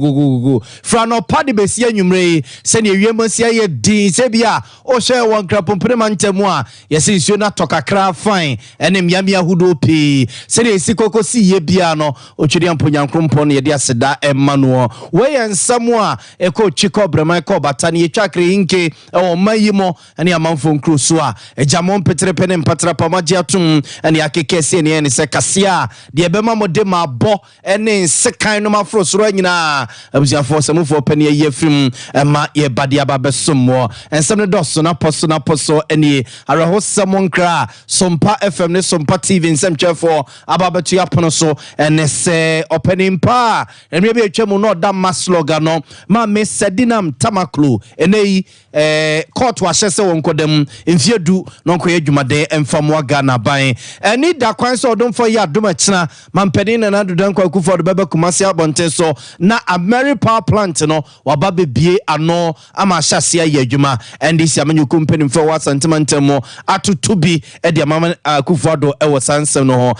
go frano padi besia nwumre se ne wiemasia ye din se bia o hye won krapompere mantemu a yesi nsuo na tokakra fine ene miamia hudo pe se ne sikoko si ye bia no otwiri amponyankrompo ne ye de aseda emmanuel we ensam a eko chiko brema eko batane ye twakre inke o mayimo ene amanfo nkru so a ejamon petre pene mpatra pamagia tum ene akekese ne se kasea de bema mode ma bo ene sekan no mafro soro nyina abuzia for samufo pene ye film ma ye badia babesomo ensem ne doso na poso ene araho samonkra Sompa FM ne Sompa TV nsem chefo ababetu apono so ene se opening pa ene be atwam no da masloga no ma me sedinam tamaklu ene court wa hyese wonkodam enfiedu no nkoye dwumade emfamwa Ghana ban ene da kwan so odom for ya domachina mampeni na nadodan kwa kufo do bebe kumasi abonte so na Mary Power Plant no waba bebie ano ama hyase ya adwuma ndc amanyu company mfa wa sentimentamo atutubi e de mama kufo do e wo sansem no ho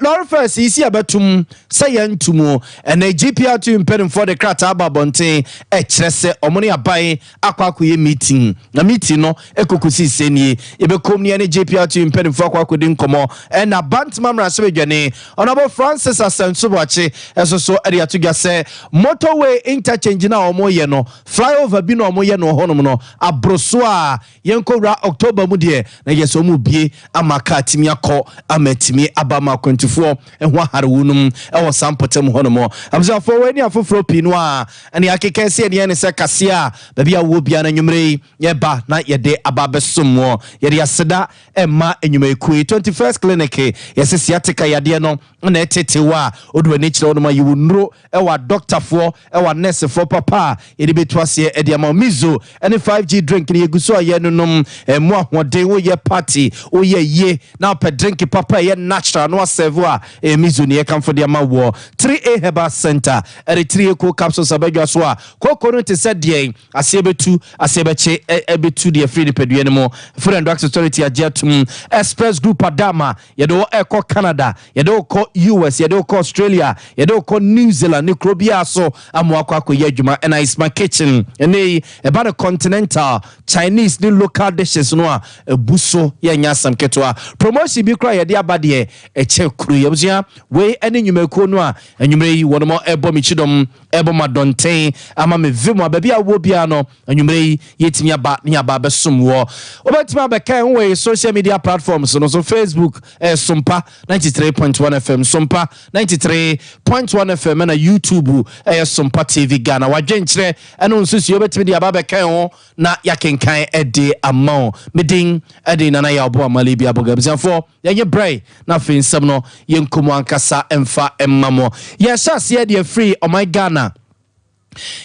Lord first isi abatum sayantumu ene GPR2 impeding for the krata ababonte e kyerese omone abai akwakoye meeting na meeting no ekokusi senie ebekom ne GPR2 impeding for akwakodin nkomo na bantman rasebedwane honorable Francis Asensubachi esoso area tugase motorway interchange na omoye no flyover bi na omoye no honom no abroso a yenkowra October mu de na yeso mu bie amaka timi akọ amatimi abama kwantufo ehwa harewunum ewo sampotem honom amza for weni afoforo pinu a ene akekese ne se kase a bia wo bia na nwumre ye ba na ye de ababesom ye de aseda emma enwume ku 21st clinic yesi siatika yade no na etetewa odu ani kire no ma yiwu nro ewa doctor fo ewa nurse fo papa edi betuase edi ama mizo ene 5G drink ni yeguso aye nunum emu ahoden wo ye party wo ye ye na pe drink papa ye natural no serve a mizo ni ye kan for de ama wo 3A Herbal Center eri 3A co capsules abadwa so a kokoro te se de asebetu asebeche ebetu de free de pedue ne mo friend authority agiatum express group adama ye do eko Canada ye do ko US ye do ko Australia ye do ko New Zealand ni krobia so amwakwa akoye adwuma and is my kitchen ene about a continental Chinese ni local dishes no a buso ye nyasam ketwa promotion bi kra ye de abade e che kru ye buzia we ene nwumakuo no a enwumre yi wono mo ebo michidom ebo madonten ama me vimo abia wo bia no enwumre yi yetimi aba ni aba besom wo obetima be kan we social media platforms no so Facebook Sompa 93.1 FM Sompa 93.1 FM na YouTube Sompa TV Ghana wadwenkyere eno nsusu obetimi dia ba be kan ho na yakenkan ede amount medin ede na ya obo amali bia bogabzanfo yenye bray na finsam no yenkomo ankasa emfa emmamo yesase ye de free oh my Ghana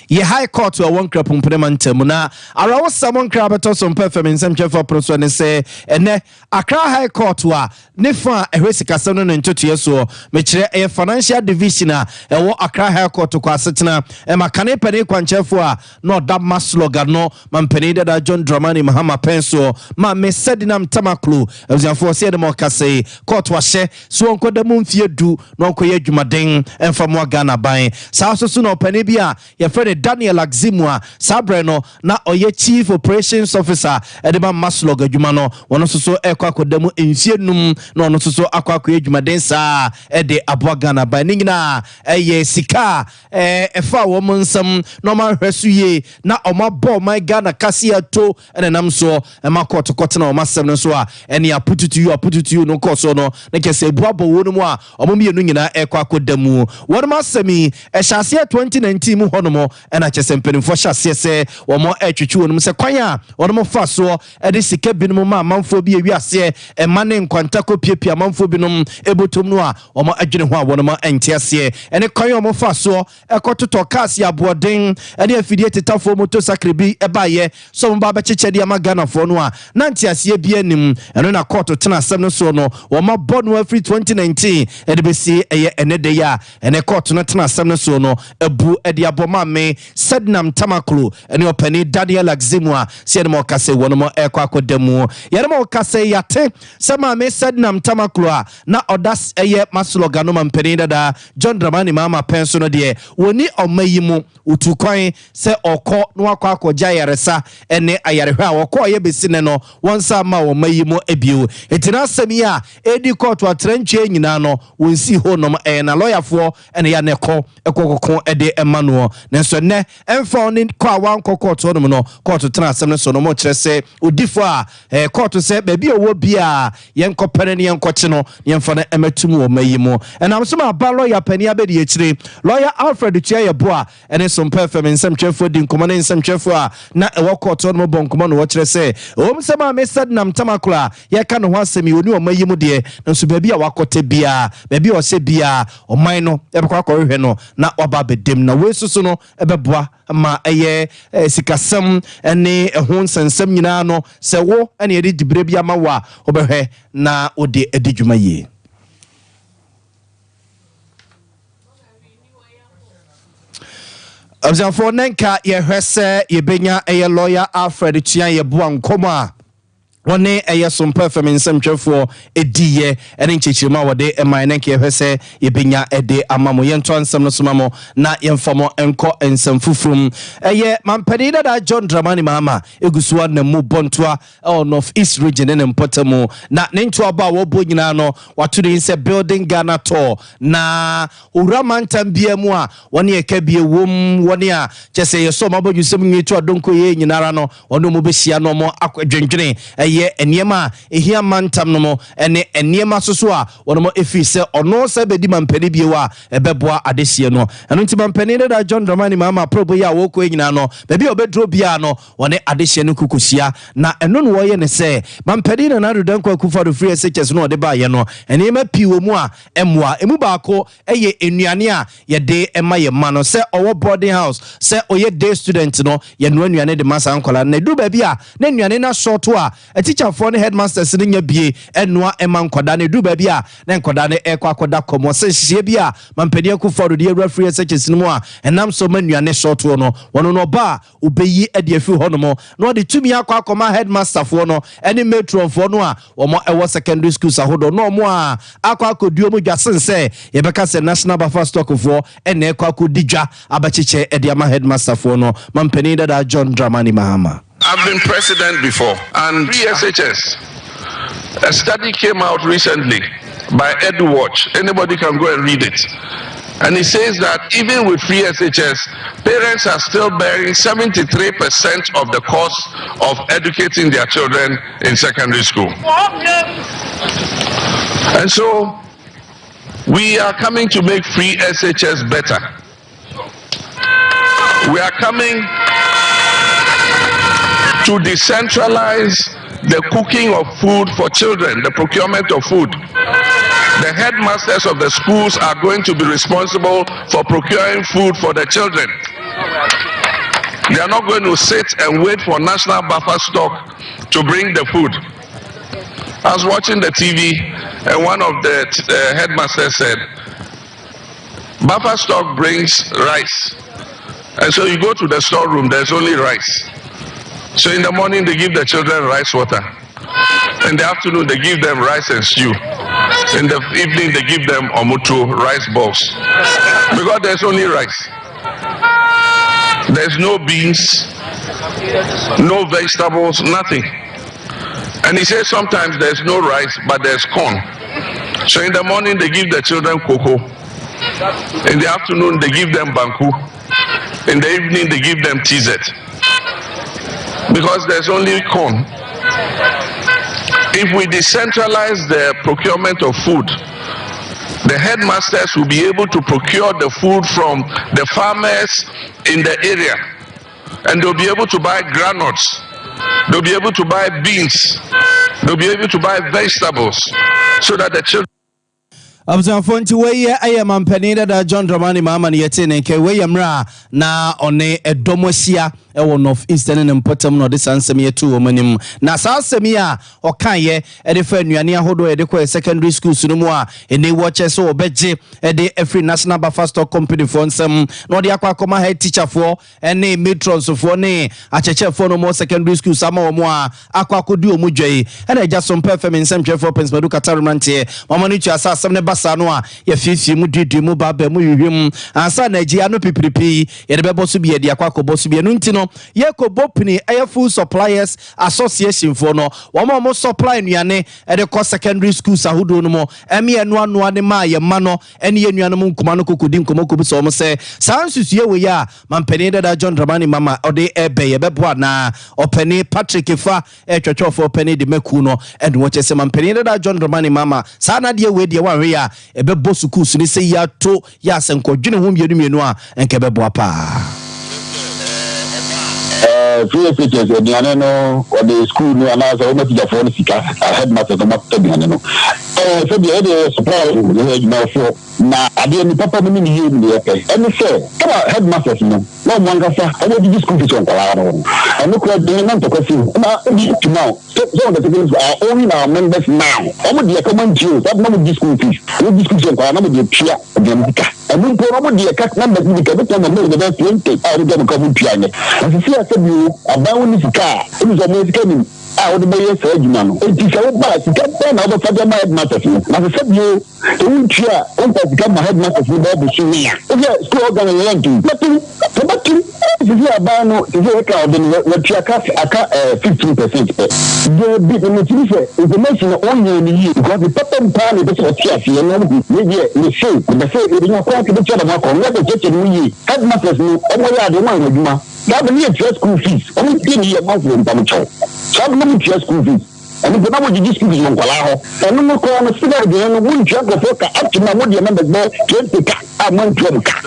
ye high court wa won krapum premantam na arawo samon krabeto som perfem nsem chefo proso ne se ene Accra high court wa ne fa ehwesika sam no ntoto so me kire e financial division a ewo Accra high court kwa asetena e makane pene kwanchefo a no da masloga no mampene da John Dramani Mahama Penso ma me sedinam tamaklu ezianfo se de mo kase court wa hye so onkodam mfie du no onkoye adwumaden emfa mo Ghana ban sa so no pene bia your friend Daniel Aximua Sabreno na oye chief operations officer edema maslog adwuma no wono so ekwa kodam enfienum na ono so akwa adwumaden sa ede aboa Ghana ba ningina eye sika efa wo monsam no ma hwesuye na omabo my Ghana kasia to enenam so makot na omasem no so a ene apututu you no koso no na kese buabo wo no mu a omomienu nyina ekwa kodam won masemi ehyasia 2019 mu no ena chesempeni fo hyase se wo mo etwetwe wonum se kwan a wo mo fa so e de sika binum ma manfo bi ewiase e mane nkwanta ko piepia manfo binum ebotom no a wo mo adwene ho a wo mo entiase ene kwan wo mo fa so e kototo cars ya boden e de afidie tetafo motorcycle bi e baye so mo ba be chechede ama Ghana fo no a na ntiase bi anim eno na court tena asem no so no wo mo bono afri 2019 e de be si eye enede ya ene court no tena asem no so no ebu e de aboma me Sednam Tamaklu and your penny Daniel Aximwa Sienmo Kase Wonomo Equaco Demu Yanamo Kase Yate Sama me Sednam Tamaklua na odas eye maslogano mampenida da John Dramani mama pensono de woni omayimu utukwan se oko no akwa jayaresa ene ayarehwa woko ye besine no wonsa ma omayimu ebio etina asemi a edi court atrenche nyina no wonsi ho no na lawyerfo ene ya neko ekokoko ede emmanuel nenso ne emfa oni kwa wan court no no court tena asem no so no mo kyerese odifo a court se baby owo bia yenkopere ne yenkoche no yemfa na emetum omayimu enam so ma ba lawyer pani abedi ekire lawyer Alfred Chiayeboa ene Sompa FM nsem twefo di nkomo ne nsem twefo a na ewo court no mo bonkomo no wo kyerese omsema me Sednam Tamakula ye ka no ho asemi oni omayimu de nso baby a wakote bia baby o se bia oman no ebekwa akọhwe no na oba bedem na wesusu no ebeboa ma eye sikasem ene ehun nsensem nyina no se wo ene edi dibre bia ma wa obehwe na ode edidwuma yi Abzanfo nenka ye hwese ye benya eye lawyer Alfred Chiayeboa nkomo a wone eye Sompa FM nsem twefo ediye ene nchechirima wode eman nenka ye hwese ye benya ede amamo ye nto nsem no somamo na ye mfamo enko nsem fufrum eye mampani da John Dramani mama egusuwa na mu bontoa North East region ene mpotemu na ne nto aba wo bo nyina no wato de nse building Ghana tour na uramantam bia mu a wone ye ka bia wom wone a chese ye so mabodwu sem nwitu adonko ye nyinara no wone mo behia no mo akwadwendwene ye eniema ehia mantam no mo ene eniema soso a wone mo efi se ono se bedi mampani biewa ebeboa adesie no eno nti mampani da John Dramani mama probo ya wo ko nyina no bebi obedro bia no wone adesie no kukusia na eno no wo ye ne se mampani na dodanko akufa do free SHS no de ba ye no eniema piwo mu a emwa emu baako eye enuane a ye de ema ye ma no se owo boarding house se oye day student no ye no anuane de masa ankola na du ba bia na anuane na short a teacher for the headmasters ni nya bie enua ema nkoda na du ba bia na nkoda na ekwa akoda komo se hie bia mampani akufa do de free SHS no mu a enam so manuane short no wono no ba obeyi ade afi ho no mo no de tumi akwa akoma headmaster for no ene matron for no a omo ewo secondary schools ahodo no mo a akwa akoduo mu dwasen se ye beka se national buffer stock for ene ekwa akodidwa abacheche ede ama headmaster for no mampani da John Dramani mahama. I've been president before, and free SHS. A study came out recently by EduWatch. Anybody can go and read it. And it says that even with free SHS, parents are still bearing 73% of the cost of educating their children in secondary school. And so, we are coming to make free SHS better. We are coming to decentralize the cooking of food for children, the procurement of food. The headmasters of the schools are going to be responsible for procuring food for the children. They are not going to sit and wait for national buffer stock to bring the food. I was watching the TV and one of the headmasters said, buffer stock brings rice. And so you go to the storeroom, there's only rice. So in the morning they give the children rice water. In the afternoon they give them rice and stew. In the evening they give them omutu, rice balls. Because there's only rice. There's no beans, no vegetables, nothing. And he says sometimes there's no rice but there's corn. So in the morning they give the children cocoa. In the afternoon they give them banku. In the evening they give them TZ. Because there's only corn. If we decentralize the procurement of food, the headmasters will be able to procure the food from the farmers in the area. And they'll be able to buy granules. They'll be able to buy beans. They'll be able to buy vegetables so that the children Abuzanfo nti weye ayema mpani da John Dramani Mahama ne yete ne nke weye mra na one edomosia ewo North Eastern ne mpotam no de sansem yetu wo manim na sansem a okaye e de fa anuane ahodo e de ko secondary schools no mu a ene watche so obeje e de every national buffer stock company for nsem no de akwa head teacher for ene matrons for ne acheche for no more secondary schools ama wo mu a akwa kodi o mu dwei e na eja Sompa FM nsem twefo pensmadu katarumante mama ni tu asasem ne basa no a ye fifi mu didi mu baba mu yihwem ansa na agi ano pipripi ye de bebo so bi ye de akwa kobo so bi no nti no ye ko bopini air food suppliers association for no wo mo supply nuane e de ko secondary schools ahodo no mo eme eno ano ne ma ye ma no ene ye nuane mu nkoma no kokodi nkoma ko bi so mo se sansusu ye we ya mampani da John Dramani Mahama ode ebe ye bebo na opani Patrick Fa twetwo for opani de maku no ene wo chese mampani da John Dramani Mahama sa na de we de wanwe ya ebe bosuku su ni se ya to ya senkodwene ho mienu a enke bebo apa free teachers and no or the school no allows so much the phone sika headmaster to map to no so the supply no for na ade ni papa no ni here ni okay and say come headmasters no one gasa I want this school to on kwala and look at the man to question na now so the people are only our members now omo dey common due that no this school fees no this school on kwala no dey pia dem dika and no promo dey cut number ni ka beto na me dey 20 I dey come pia ne and see say you about ni sika ni so me sika ni I would be a surgeon. It is a bad to get them out of the headmaster. As I said, you don't try to become my headmaster without the senior. If you're school organizing, nothing, if you are bound to get a crowd, then what you cut 15%. The big information only in the year because the pattern plan is what you know, maybe you say, the say, you know, quite a bit of a never get in headmasters, only are the one with you. That will be a school fees. Only 10 years month in Pamacho. So I'm going to school fees. And if the number of these schools on Kalao, and no call on a student again, one jump of work up to my money members more 20 I'm one to a car.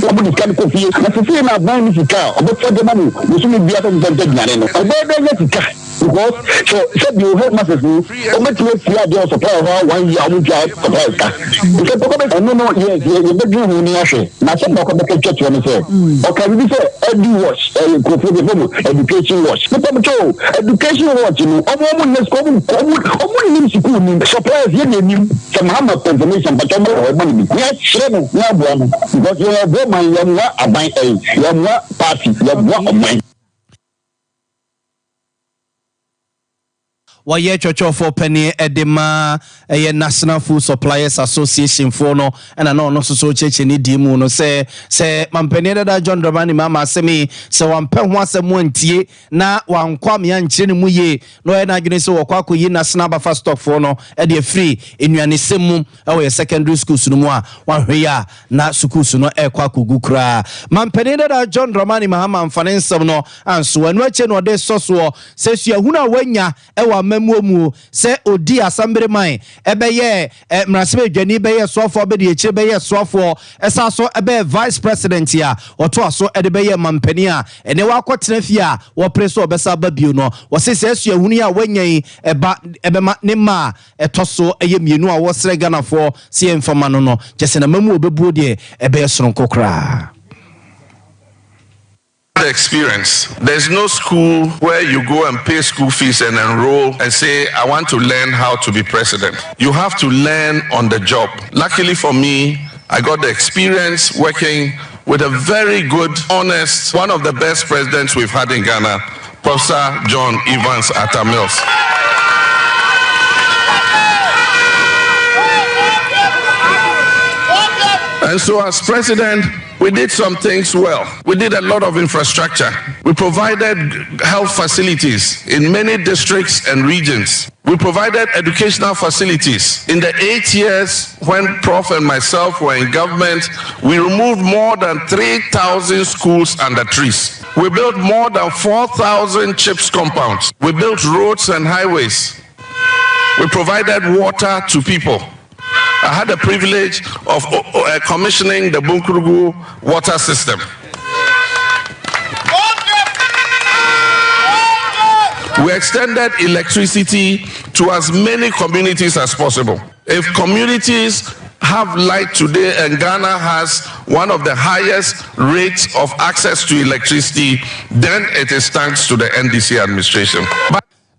Somebody can confuse. But if you're not buying this car, or for the money, you shouldn't be able to get it. And then let it car. Because so said you heard massive or make you see the supply of 1 year on job supply car. No, yes, you're bedroom in the ashes. Now, some of the church when say, okay, we say, edu wash, go for the home, education wash. But education watch, you know, suppliers, you some hammer confirmation, but I'm not money. Yes, because you have woman, you are not a bank, you are not party, you are not a bank. Waye chocho for penny edema National Food Suppliers Association for no and I know no so cheche ni dimu no say mampeni da John Dramani Mahama semi se wampe ho asem antie na wankwa me ankyere ne mu ye no e na adwene se wokwa koyi national buffer stock for no e de free enuane semu e wo secondary schools no mu a wanhwe ya na schools no e kwa kogu kra mampeni da John Dramani Mahama mfane nsem no anso anu ache no de soso se suahuna wanya e wa mamuomu se odi asambere man ebeye mrasebe dwani beye soafo be de eche beye soafo esa so ebe vice president ya oto aso ede beye mampani a ene wa kwotena fi a wo preso obesa babio no wo se se ahunu ya wanyan eba ne ma etoso eye mienu a wo sere Ghana for se enfama no no jese na mamu obebuo de ebe soronko kra. Experience. There's no school where you go and pay school fees and enroll and say, I want to learn how to be president. You have to learn on the job. Luckily for me, I got the experience working with a very good, honest, one of the best presidents we've had in Ghana, Professor John Evans Atta Mills. And so as president, we did some things well. We did a lot of infrastructure. We provided health facilities in many districts and regions. We provided educational facilities. In the 8 years when Prof and myself were in government, we removed more than 3,000 schools under trees. We built more than 4,000 CHIPS compounds. We built roads and highways. We provided water to people. I had the privilege of commissioning the Bunkurugu water system. We extended electricity to as many communities as possible. If communities have light today, and Ghana has one of the highest rates of access to electricity, then it is thanks to the NDC administration.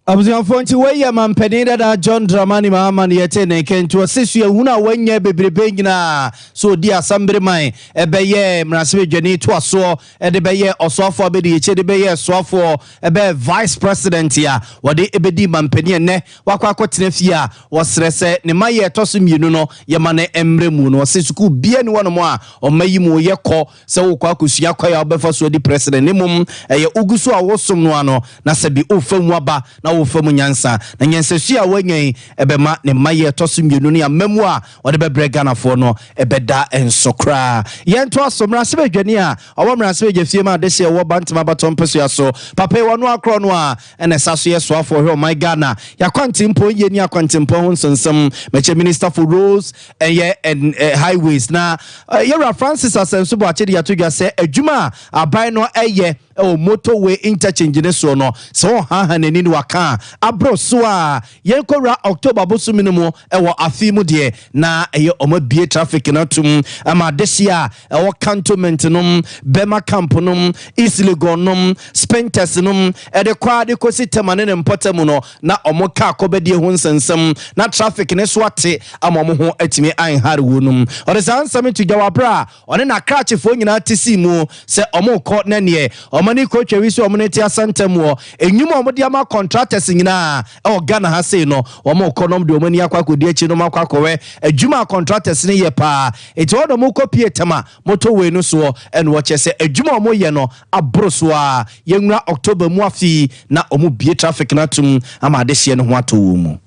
Abuziafo nti weye mampeni dada John Dramani Mahama ne yete ne kentu asesu ehuna wanya bebrebe nyina so di asambere man ebeye mrasebe dwani to aso edebeye osofo abedi eche debeye sofo ebe vice president ya wode ebedi mampeni ene wakwa akotena fia wosrese ne maye toso mienu no ye mane emre mu no sesuku bia ni wono a omayi mu ye kɔ se wo kwa akosua kwa ya obefa so di president ne mum eye ugusu a wosom no ano na sebi ofamu aba na ofamu nyansa na nyansasu a wanyan ebema ne maye toso mienu ne amamu a wode bebre Ghana fo no ebeda ensokra yento asomra sebe dwani a awomra sebe jefie ma dese wo bantima batom peso aso papa wonu akro no a ene saso ye so afo he my Ghana yakwantimpo ye ni akwantimpo ho nsensem meche minister for roads and highways na yera Francis Asenso bo achede yatodwa se adwuma aban no eye motorway interchange ne so no so ha nani ni waka abro so a yenkora October bosumi no mo ewo afi mu de na eye omabie traffic na tum ama desia ewo cantonment no Bema camp no East Legon no Spenters no de kwa de kosi temane ne mpotamu no na omoka akobedie ho nsensem na traffic ne so ate ama mo ho atimi an hare wonum ore san sami to jawabra one na krache fo nyina tisi mu se omokọ na ne omani ko twa so omoneti asantem wo enyum omode ama contractors nyina Ghana ha sei no omokọ nom de omani akwakodi achi no makwakowe adwuma contractors ne ye pa eti wodo mo kopie tema motorway no so en wo chese adwuma omo ye no abroso a yenwura October mu afi na omo bie traffic na tum ama de hye no ho ato wo mu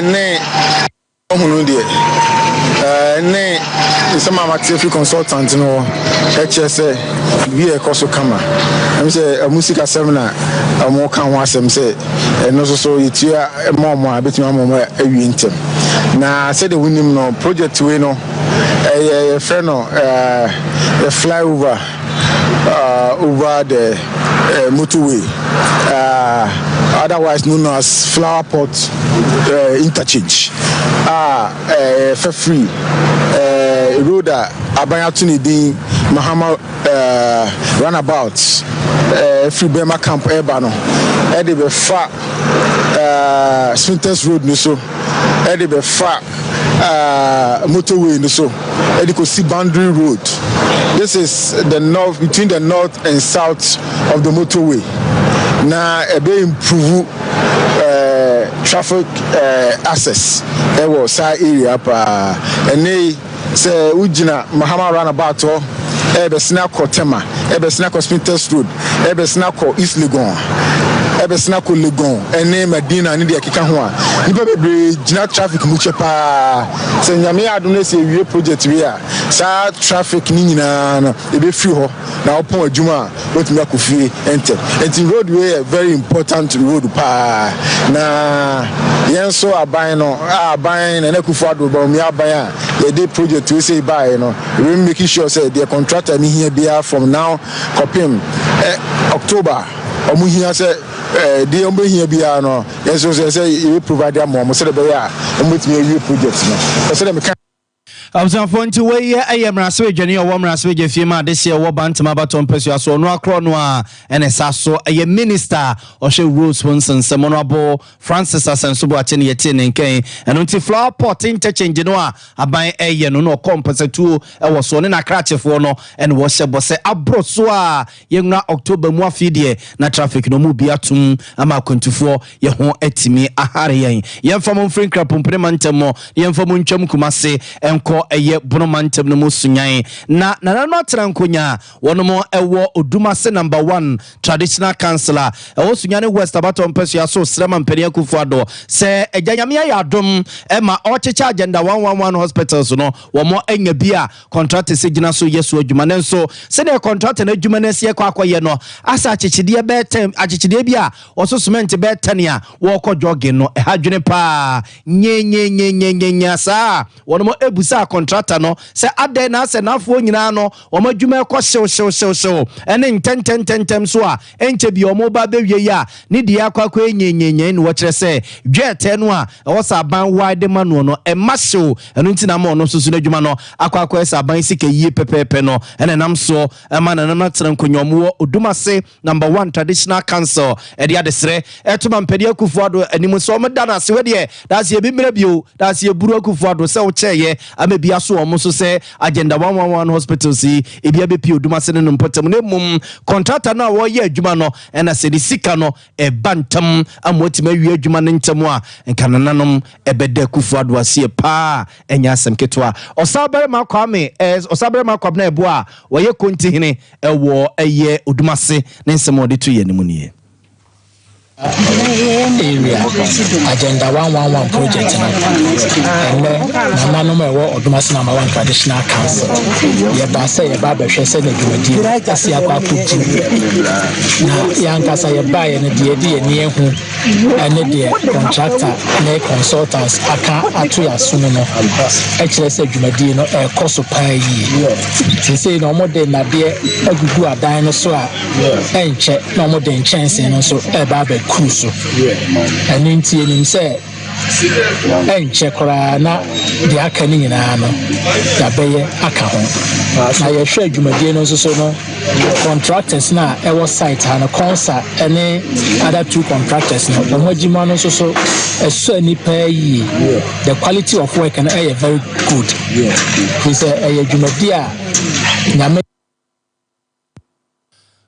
ne ohunu de ne some active consultant no HSA we e koso kama am say a music seminar am kan ho asem say no so yitia momo abetima momo awi ntem na say the winim no project we no friend no the flyover over the motorway otherwise known as Flower Pot interchange for free road Abayatuni din Mahama runabout free Bema camp Ebano e be fa Spinters road no so e be fa motorway no so e go see boundary road. This is the north, between the north and south of the motorway. Now a be improve traffic access was side area and they say ujina Mahama runabout ebe snack Tema ebe snack Spinters road ebe snack East Legon ebe snack Legon ene Medina ni de keka ho a nipa bebre gina traffic mu chepa se nyame adone se wie project we a sa traffic ni nyina no ebe free ho na opon adwuma wetumi akofie enti road way very important road pa na yenso aban no aban na kufu ado ba mi aban a ye dey project we say buy no we making sure say the contractor ni here there from now copim October omuhia say the ombe here bia no yenso say you provide am mo say be ya omutimi you project no say dem Abuzanfo nti weye ayemraswe dwani owo mraswe jefie ma de se wo bantama batom pesu aso no akro no a ene saso aye minister ohwe roads wonsen semonabo Francis Asenso bo ache ne yete ne nken eno nti Flower Pot interchange no a aban eye no compensatu ewo so ne na krachefo no ene wo hye bose abroso a yenwura October mu afide na traffic no mu bia tum ama kontufo ye ho atimi ahare yen yemfam mfrinkra pompre ntemo yemfam ntwam kumase enko eye bonomantem no musunyan na no trankonya wono ewo odumase number 1 traditional councillor ewo sunyane West abatom pesu aso srema mpani akufuado se ejanyame ya adom ema ochecha agenda 111 hospitals no womo enya bia contract sigina so yeso adwuma nenso se ne contract na adwuma na sie kwakoye no asa achechide be tem achechide bia oso cement be tania wo ko jogging no ehadwene pa nye sa wono ebusa contractor no se ade na se nafo nyina no omo adwuma ekọ hyew ene ntenten so a enche bi omo ba bewie ya ne de akwa enyenyenyen no kire se dwete no a ewo saban wide manu no emahyew eno ntina ma ono susu na adwuma no akwa saban sika yie pepepe no ene nam so ema na nam tran konyomo odumase number 1 traditional council ede adesre etuma mpedi akufuado animu so omo dana se we de that's ye bimre bio that's ye buru akufuado se wo cheye amebia so omo so se agenda 111 hospital si ebia bepi odumase no mpotem ne mum contractor na wo ye adwuma no ena se de sika no e bantam amotima wi adwuma no ntem a enkanananom ebede akufuado asie pa enya asem ketwa osabere makwame osabere makwame na ebo a wo ye kontihene ewo eye odumase ne nsem ode to ye ne munie area agenda 111 project na no mewo odumase number 1 traditional council ye ba se ye ba behwe se na dwumadi ase akwa akuti na yankasa ye ba ye ne de ne ehu ene de contractor na consultants aka atu ya sumu no e kire se dwumadi no e koso pa yi se no mo de na de agugu adan no so a enche no mo de nchense no so e ba be cruise and inti enim say enche kora na de aka ni nyina no ya beye aka ho na ye hwe adwumadie no so no contractors na e was site ha no consa any other two contractors no the hojima no so so ni pay the quality of work and very good we say adwumadie a nyame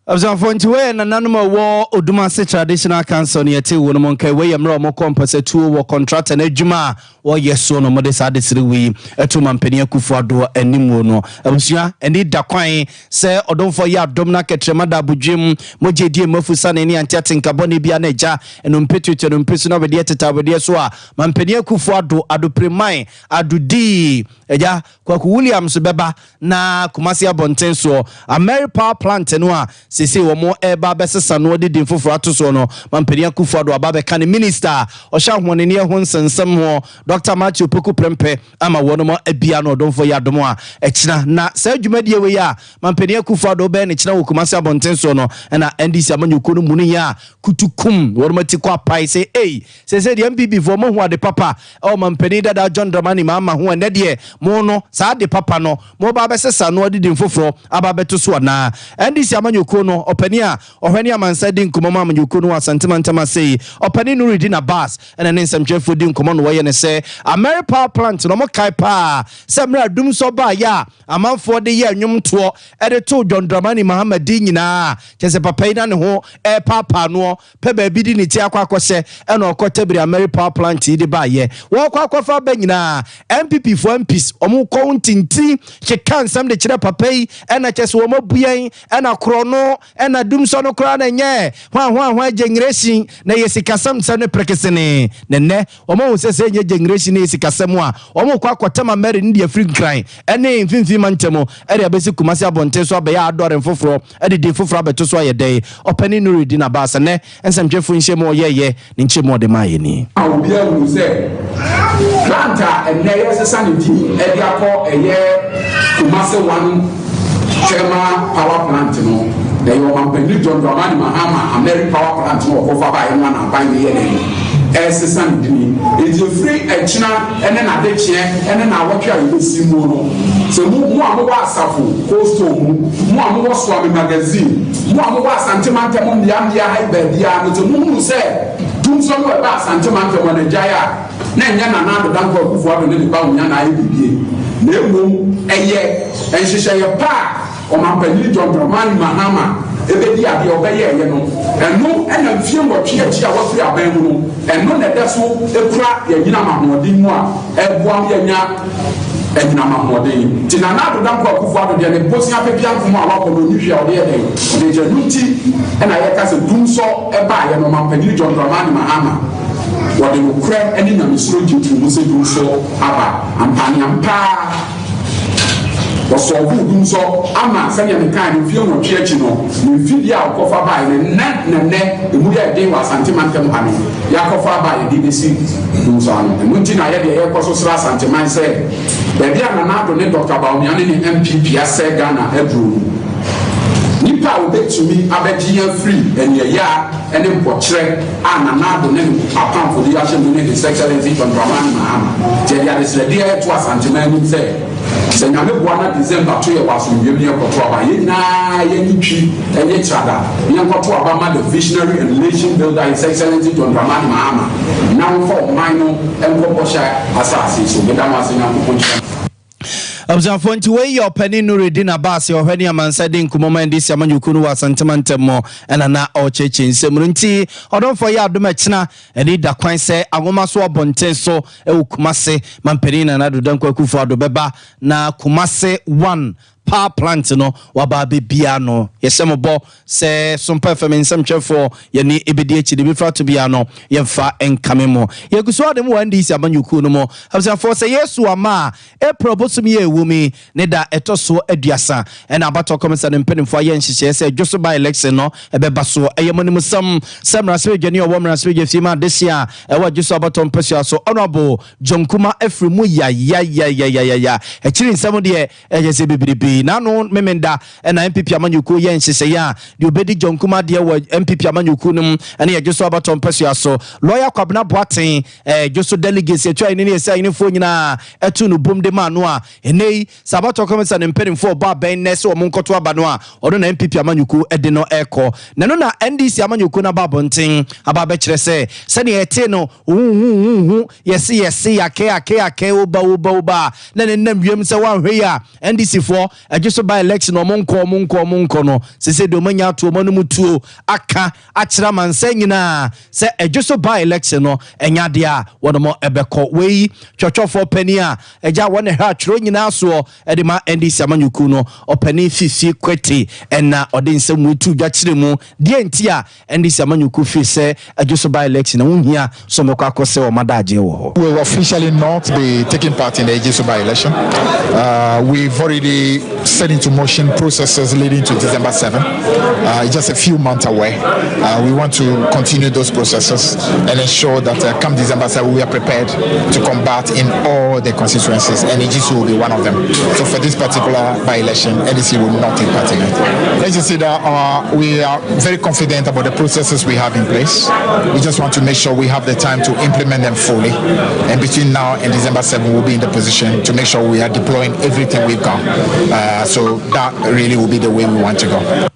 Abzanfontiwe na nanuma wo odumase traditional council ne yete wo no monkai we yemra mo compase tuo wo contract na adwuma wo yeso no mo de sa de sire wi etuma mpani akufu ado animu no abusua eni da kwan se odonfo ya adom na ketrema da budwem mo jedie mafusa ne ni antiatenka bone bia na eja eno mpetutu no mpesu na bede tetabede so a mampani akufu ado preman adudi eja kwaku Williams beba na Kumasi Abonten so American power plant no a sisi womo eba besesa no de din foforo atoso no mampani akufu ado ababe kan minister ohya hone ne ho nsensem ho Dr. Matthew Poku Prempe ama wono mo abia no donfo ya domo a ekina na sa adwumadie we ya mampani akufu ado be ne kina wo Kumasi Abonten so no na NDC amanyuko no munu ya kutukum wono mati kwa pai say se de MPP fo mo ho ade papa o mampani dada John Dramani mama ho ne de mo no sa de papa no mo ba besesa no de din foforo ababeto so na NDC amanyuko no opani a ohwani amansa din komo amanyuko no asantema say opani no ready na bus ene ne nsamchefo din komo no woye ne say American power plant no mo kai pa semra dum so ba ya amanfo de ye nwumto e de to John Dramani Muhammad din nyina kese papa ina ne ho e papa no pe ba bi di ne ti akwakose e na okotabiri American power plant de ba ye wo kwakwafa ba nyina MPP for MPs omo kontinti che kan sam de kire papa yi e na kese wo mabuyen e na krono e na dum so no kra na nye hwa generation na yesikasam sam ne prekesene ne omo sese nye generation ne yesikasam a omo kwakotama mary ndi afri nkran ene mfimfi mantemo e de abesi Kumasi Abonten so abeya adore foforo e de din foforo abeto so ayedai opani no ready na basa ne ensamtwefo nhye ye ne nche mo de maye ni awubia wu se planta ene yesesa ne di e de akọ eye Kumasi one Chema power plant no they were mampeni John Dramani Mahama American power plant no okofa ba eno na ban ye ne esesan dini it is free echina ene na de chie ene na wotwa yesi mu no se mu amowa asafo costo mu amowa swami magazine mu amowa santimante mu ya hai bebia no to mu se dum so no ba santimante mo na jaya na nya na na do danko akufu ado ne ba nya na ai bibie na emu eye enhyehyɛ ye pa o mampani John Dramani Mahama ebedi ade obeye ye no eno ena mfie wotwe achi a wafiri aban mu no eno na da so ekura ye nyina mahodin mu a eboam ye nya enyina mahodin tinana do danko akufu ado de ne bosia pepia nkomo a wakọ no nhwe a ode ye den de januti ena ye ka se dum so eba ye no mampani John Dramani Mahama what they will cry any na misro jitu mu se dum so aba ampani ampa ɔsɔfo nso ama sɛnea mekaa no mfie nwɔtwe akyi no ne mfidie a ɔkɔfa baeɛ no nnɛ ɛmu deɛ ɛden wɔ asantemantam ha no yɛakɔfa baeɛ de bɛsi du so ano ɛmu nti na yɛdeɛ yɛkɔ so sra asanteman sɛ baabi a Nana Addo ne Dr. Bawumiane ne MPP asɛ Ghana aduro nipa a wobɛtumi abɛgye yɛn firi ɛneɛyɛ ne mpɔkyerɛ a Nana Addo ne apamfo de ahyɛ mu ne His Excellency John Dramani Mahama gyɛde adesrɛdeɛ ɛto asanteman anim sɛ sɛ nyame boa na December to yɛ wɔ asomdwam ne yɛkɔto aba yɛn nyinaa yɛni twi ɛnyɛ kyerada yɛnkɔto aba ma the visionary and nation builder His Excellency John Dramani Mahama na wɔmfa ɔman no ɛnkɔbɔhyɛ asase so bɛda mo ase nyankopɔn nhyira Abzafo nti we your penny Nuruddin Abbas your hwani amansa de nkumoma ndi sia manyuku no wasantemantemo ena na ocheche nsem nti odonfo ya adom akina eni da kwan se agoma so obonten so ewu Kumase mampeni na Nana Addo Akufo Addo beba na Kumase 1 power plant no waba bebia no yesembo se Sompa FM nsemchefo ye ni ebedi echi de befra to bia no yemfa enkamemo yeguso adem wandi sia manyuku no mo abzafo se Yesu ama April ye wumi ne da etoso aduasa ena abato komisa ne mpenimfo ye nhihye se dwoso by election no ebeba so eyemonim samra se dwani owo mra se dwafima desia ewa dwoso abato mpesua so honorable Jonkuma Efrimu ya ekiri nsem de ejese bibiribi nano memenda ena MPP amanyuku ye nhihye ya de obedi Jonkuma de wa MPP amanyuku num ena ye dwoso abato mpesua so lawyer Kwabena Boaten dwoso delegates etwa ine ne esa ine fo nyina etu no bom de manu a enei sabato komisa ne mpenimfo ba ben nese o monkoto aba no a odo na MPP amanyuku ede no eko nano na NDC amanyuku na babonten aba be kire se ne ete no yesi ake oba na ne nam wiem se wan hwe ya NDC fo adjuso by election o monko no se de omanya to omanu mutuo aka akira mansa nyina se adjuso by election no enyade a wono ebeko wei twotwofo pani a eja wone ha twro nyina so ede ma NDC amanyuku no opani fifi kweti ena ode nsem wetu dwakire mu de enti a NDC amanyuku fi se adjuso by election na wonhia so mekọ akose o madaje wo ho. We will officially not be taking part in the adjuso by election. We've already set into motion processes leading to December 7. Just a few months away. We want to continue those processes and ensure that come December 7 we are prepared to combat in all the constituencies, and AGC will be one of them. So for this particular by-election, NDC will not take part in it. Let's just say that we are very confident about the processes we have in place. We just want to make sure we have the time to implement them fully, and between now and December 7 we'll be in the position to make sure we are deploying everything we've got. So that really will be the way we want to go.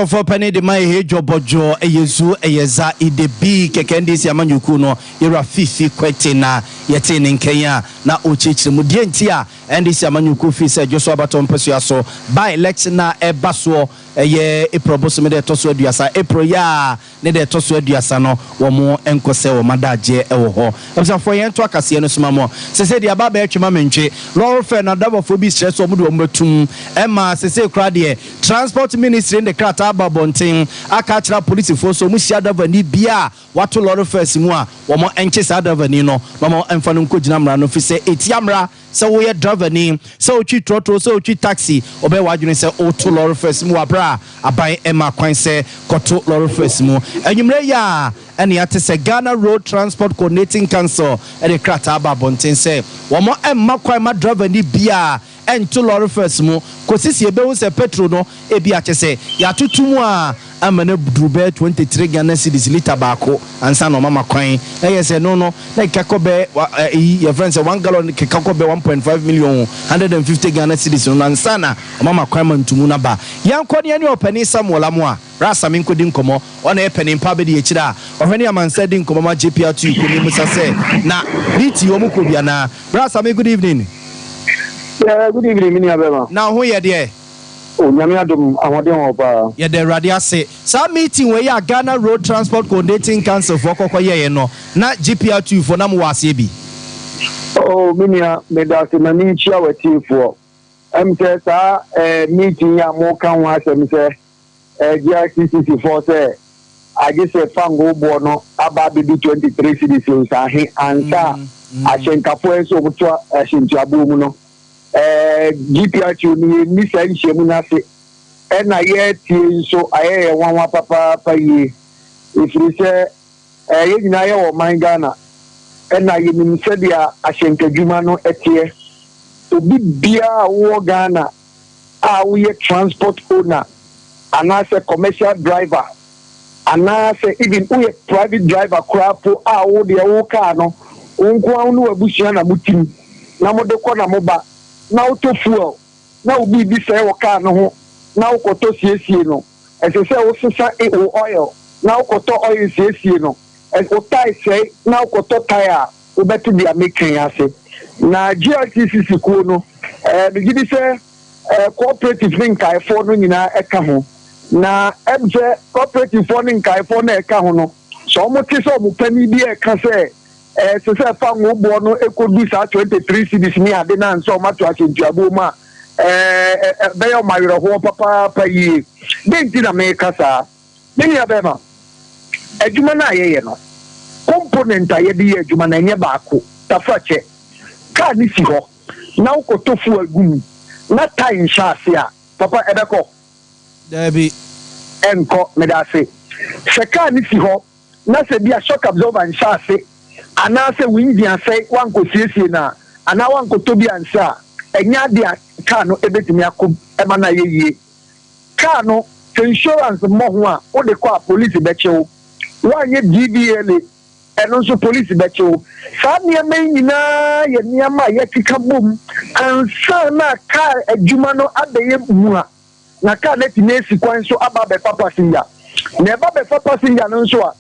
For penny de my he jobojo eyezu eyeza idebi kekendi si amanyuku no yera fifi kwete na yete ne nkenya na ochichire mu die ntia NDC amanyuku fi se joso abato mpesua so by election na ebaso eye April bosome de toso aduasa April ya ne de toso aduasa no wo mo enkose wo madaje ewo ho ebisa fo yen to akase no suma mo se de aba ba etwema mentwe lord fe na dabofo bi stress wo mu de wo metum ema se kra de transport ministry in the krata ababonten aka kira police fo so mu sia davani bia wato lord first mu a wo mo enche sa davani no mo emfa no nkogina mra no fi se etiamra se wo ye driver ni se o twi trotro se o twi taxi obe wadwene se o to lord first mu abra aban ema kwan se koto lord first mu enyumre ya ene ate se Ghana Road Transport Coordinating Council ene krata ababonten se wo mo emma kwan ma driver ni bia ento lord first mu kosisi ebehu se petrol no ebi achese ya tutumu a amane drube 23 Ghana cedis liter baako ansa no mama kwan eyese no na kekakobe your friends 1 gallon kekakobe 1.5 million 150 Ghana cedis no ansa na mama kwan mantumu na ba yankoni ani opani Samuel Amoa rasa minkodi nkomo ona epani mpa be de ekira ohwani amansa di nkomo ma JPR2 koni musa se na niti omuko bia na rasa me good evening. Yeah, good evening, Mini Abema. Now, who are there? Oh, Yamiadum, I want to yeah, the radio say, some meeting where you Ghana Road Transport Coordinating Council for Kokoye, no, not GPR2 for Namuasibi. Oh, Minia, Medasi Manicha, what you for? Meeting ya Mokan was GRCC for say, I just a fango bono about the 23 citizens and I shan't capone so much as in Jabuno. GPRT ni sa nhemu na se na ye tie so aye wanwa papa yi ifiri se ye nyina ye wo man Ghana na ye nim se dia ahyenkadwuma no etie obi bia wo Ghana a wo ye transport owner anase commercial driver anase even wo ye private driver krapo a wo de wo car no wonko anu abusia na mutim na mo de ko na mo ba na auto fuel na obi bi say wo car no ho na ukoto siesie no ese se wo sisa oil na ukoto oil siesie no o tai say na ukoto tire o betu dia making ase na GRTCC ko no be gidi se cooperative link kai for no nyina eka ho na emje cooperative for link kai for na eka ho no so mo ti so mo pani bi eka se se fa ngo bo no ekodu sa 23 cedis ni ade na nso ma to asentuabo ma beyo mayro ho papa yi denti na me kasa ni ya bema adwuma na ye no component aye di adwuma na nye baako tafache ka ni si ho na ukotofu agum na time shase a papa ebeko Debi enko medase se ka ni si ho na se bia shock absorber shase ana se winji ase wanko siesie na ana wanko tobi ansa enya dia car no ebetimi akom ema na yeye car no insurance mo ho a wo de kwa police bechewo wanye GBL eno so police bechewo sa niam nyina ye niam a ye kika bom ansa na car adwuma no abeye mu a na car na tine sikwan so aba be papa sinja na eba be papa sinja no so a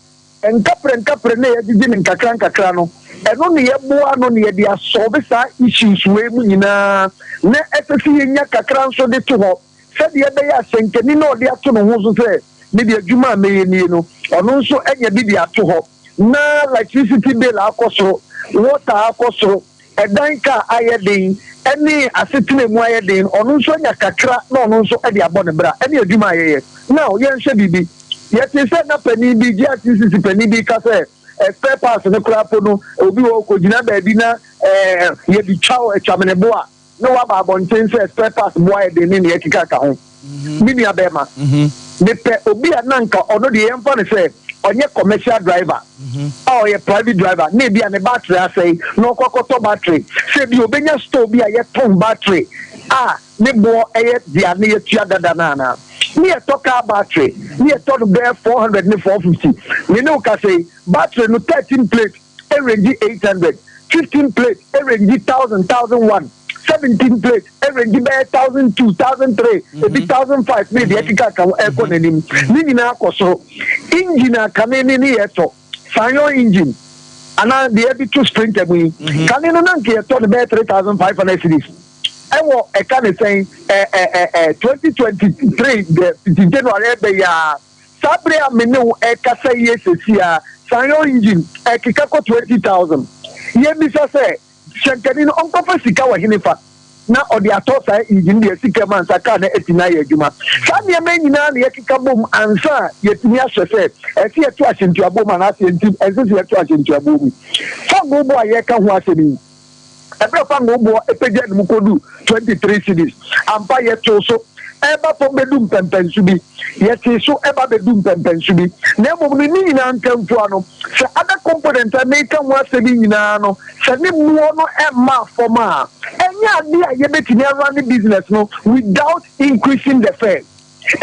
enkapre na ye didi nkakra no eno ne ye boa no ne ye dia solve sa issues we mu nyina na efesi yenya kakra nso de to ho se de be ya senkeni na ode ato no ho so se ne de adwuma meye ni no ono nso enya bi de ato ho na electricity bill akoso water akoso edan ka ayedin eni asetine mu ayedin ono nso enya kakra na ono nso e de abo ne bra eni adwuma yeye now ye nhwe bibi ye ti se na pani bi GRTCC pani bi ka se spare parts ne krapo no obi wo ko gina ba bi na ye bi chawo chamene boa no wa ba bonten se spare parts boa e de ni ye kika ka ho mini abema de pe obi ananka ono de yemfa ne se onye commercial driver or ye private driver na bi an battery asai no kokoto battery se bi obenya store bi a ye ton battery ne bo eye dia ne ye tua dada na ni e toka battery ni e to be 400 ni 450 ni no ka say battery no 13 plate e range 800 15 plate e range 1001 17 plate e range 1002 1003 e 1005 ni de kika ka e ko nanim ni na akoso engine kanene ni eto sanyo engine ana de e bi to sprinter mu kanene na nke eto be 3500 cedis ewo e kan say 2023 the January be ya sabre amenu e kasa yesesia sanyo engine e kika ko 20,000 ye bi say shankani no onko fa sika wa hinifa na odi atosa engine de sika man saka na etina ye adwuma sa ne nyina na ye kika bom ansa ye tini ahwese e se etu ahyentu abom na ase enti ensese etu ahyentu abom fa go bo aye ka ho asemi ebra fa go bo epeje mu kodu 23 cedis ampa ye to so eba po bedum pempensu bi ye ti so eba bedum pempensu bi na mo ni nyina nkamfu ano se ada component na ka ho asemi nyina no se ne mu no emma forma enya ade a ye betini run business no without increasing the fare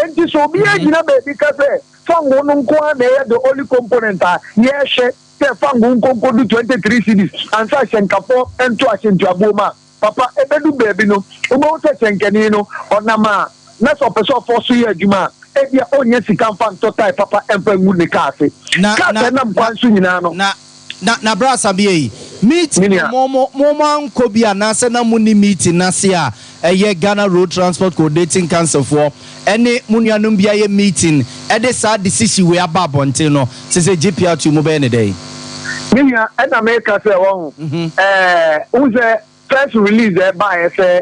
enti so bi agina be bi ka se fango no nko na ye the only component a ye hye se fango nko do 23 cedis ansa shenkafo ento asentu aboma papa ebedu baby no ubo se shenkani no onama na so person for so ye adwuma e bia onye sika mfa ntotai papa emfa ngu ne ka ase ka na mkwansu nyina no na brasa bi meet mo anko bi anase na muni meeting na se a eye Ghana Road Transport Coordinating Council for any munuanum bia ye meeting e de sa decision we aba bonte no se GPRT mo be ne dey minia and America say won uze first release by say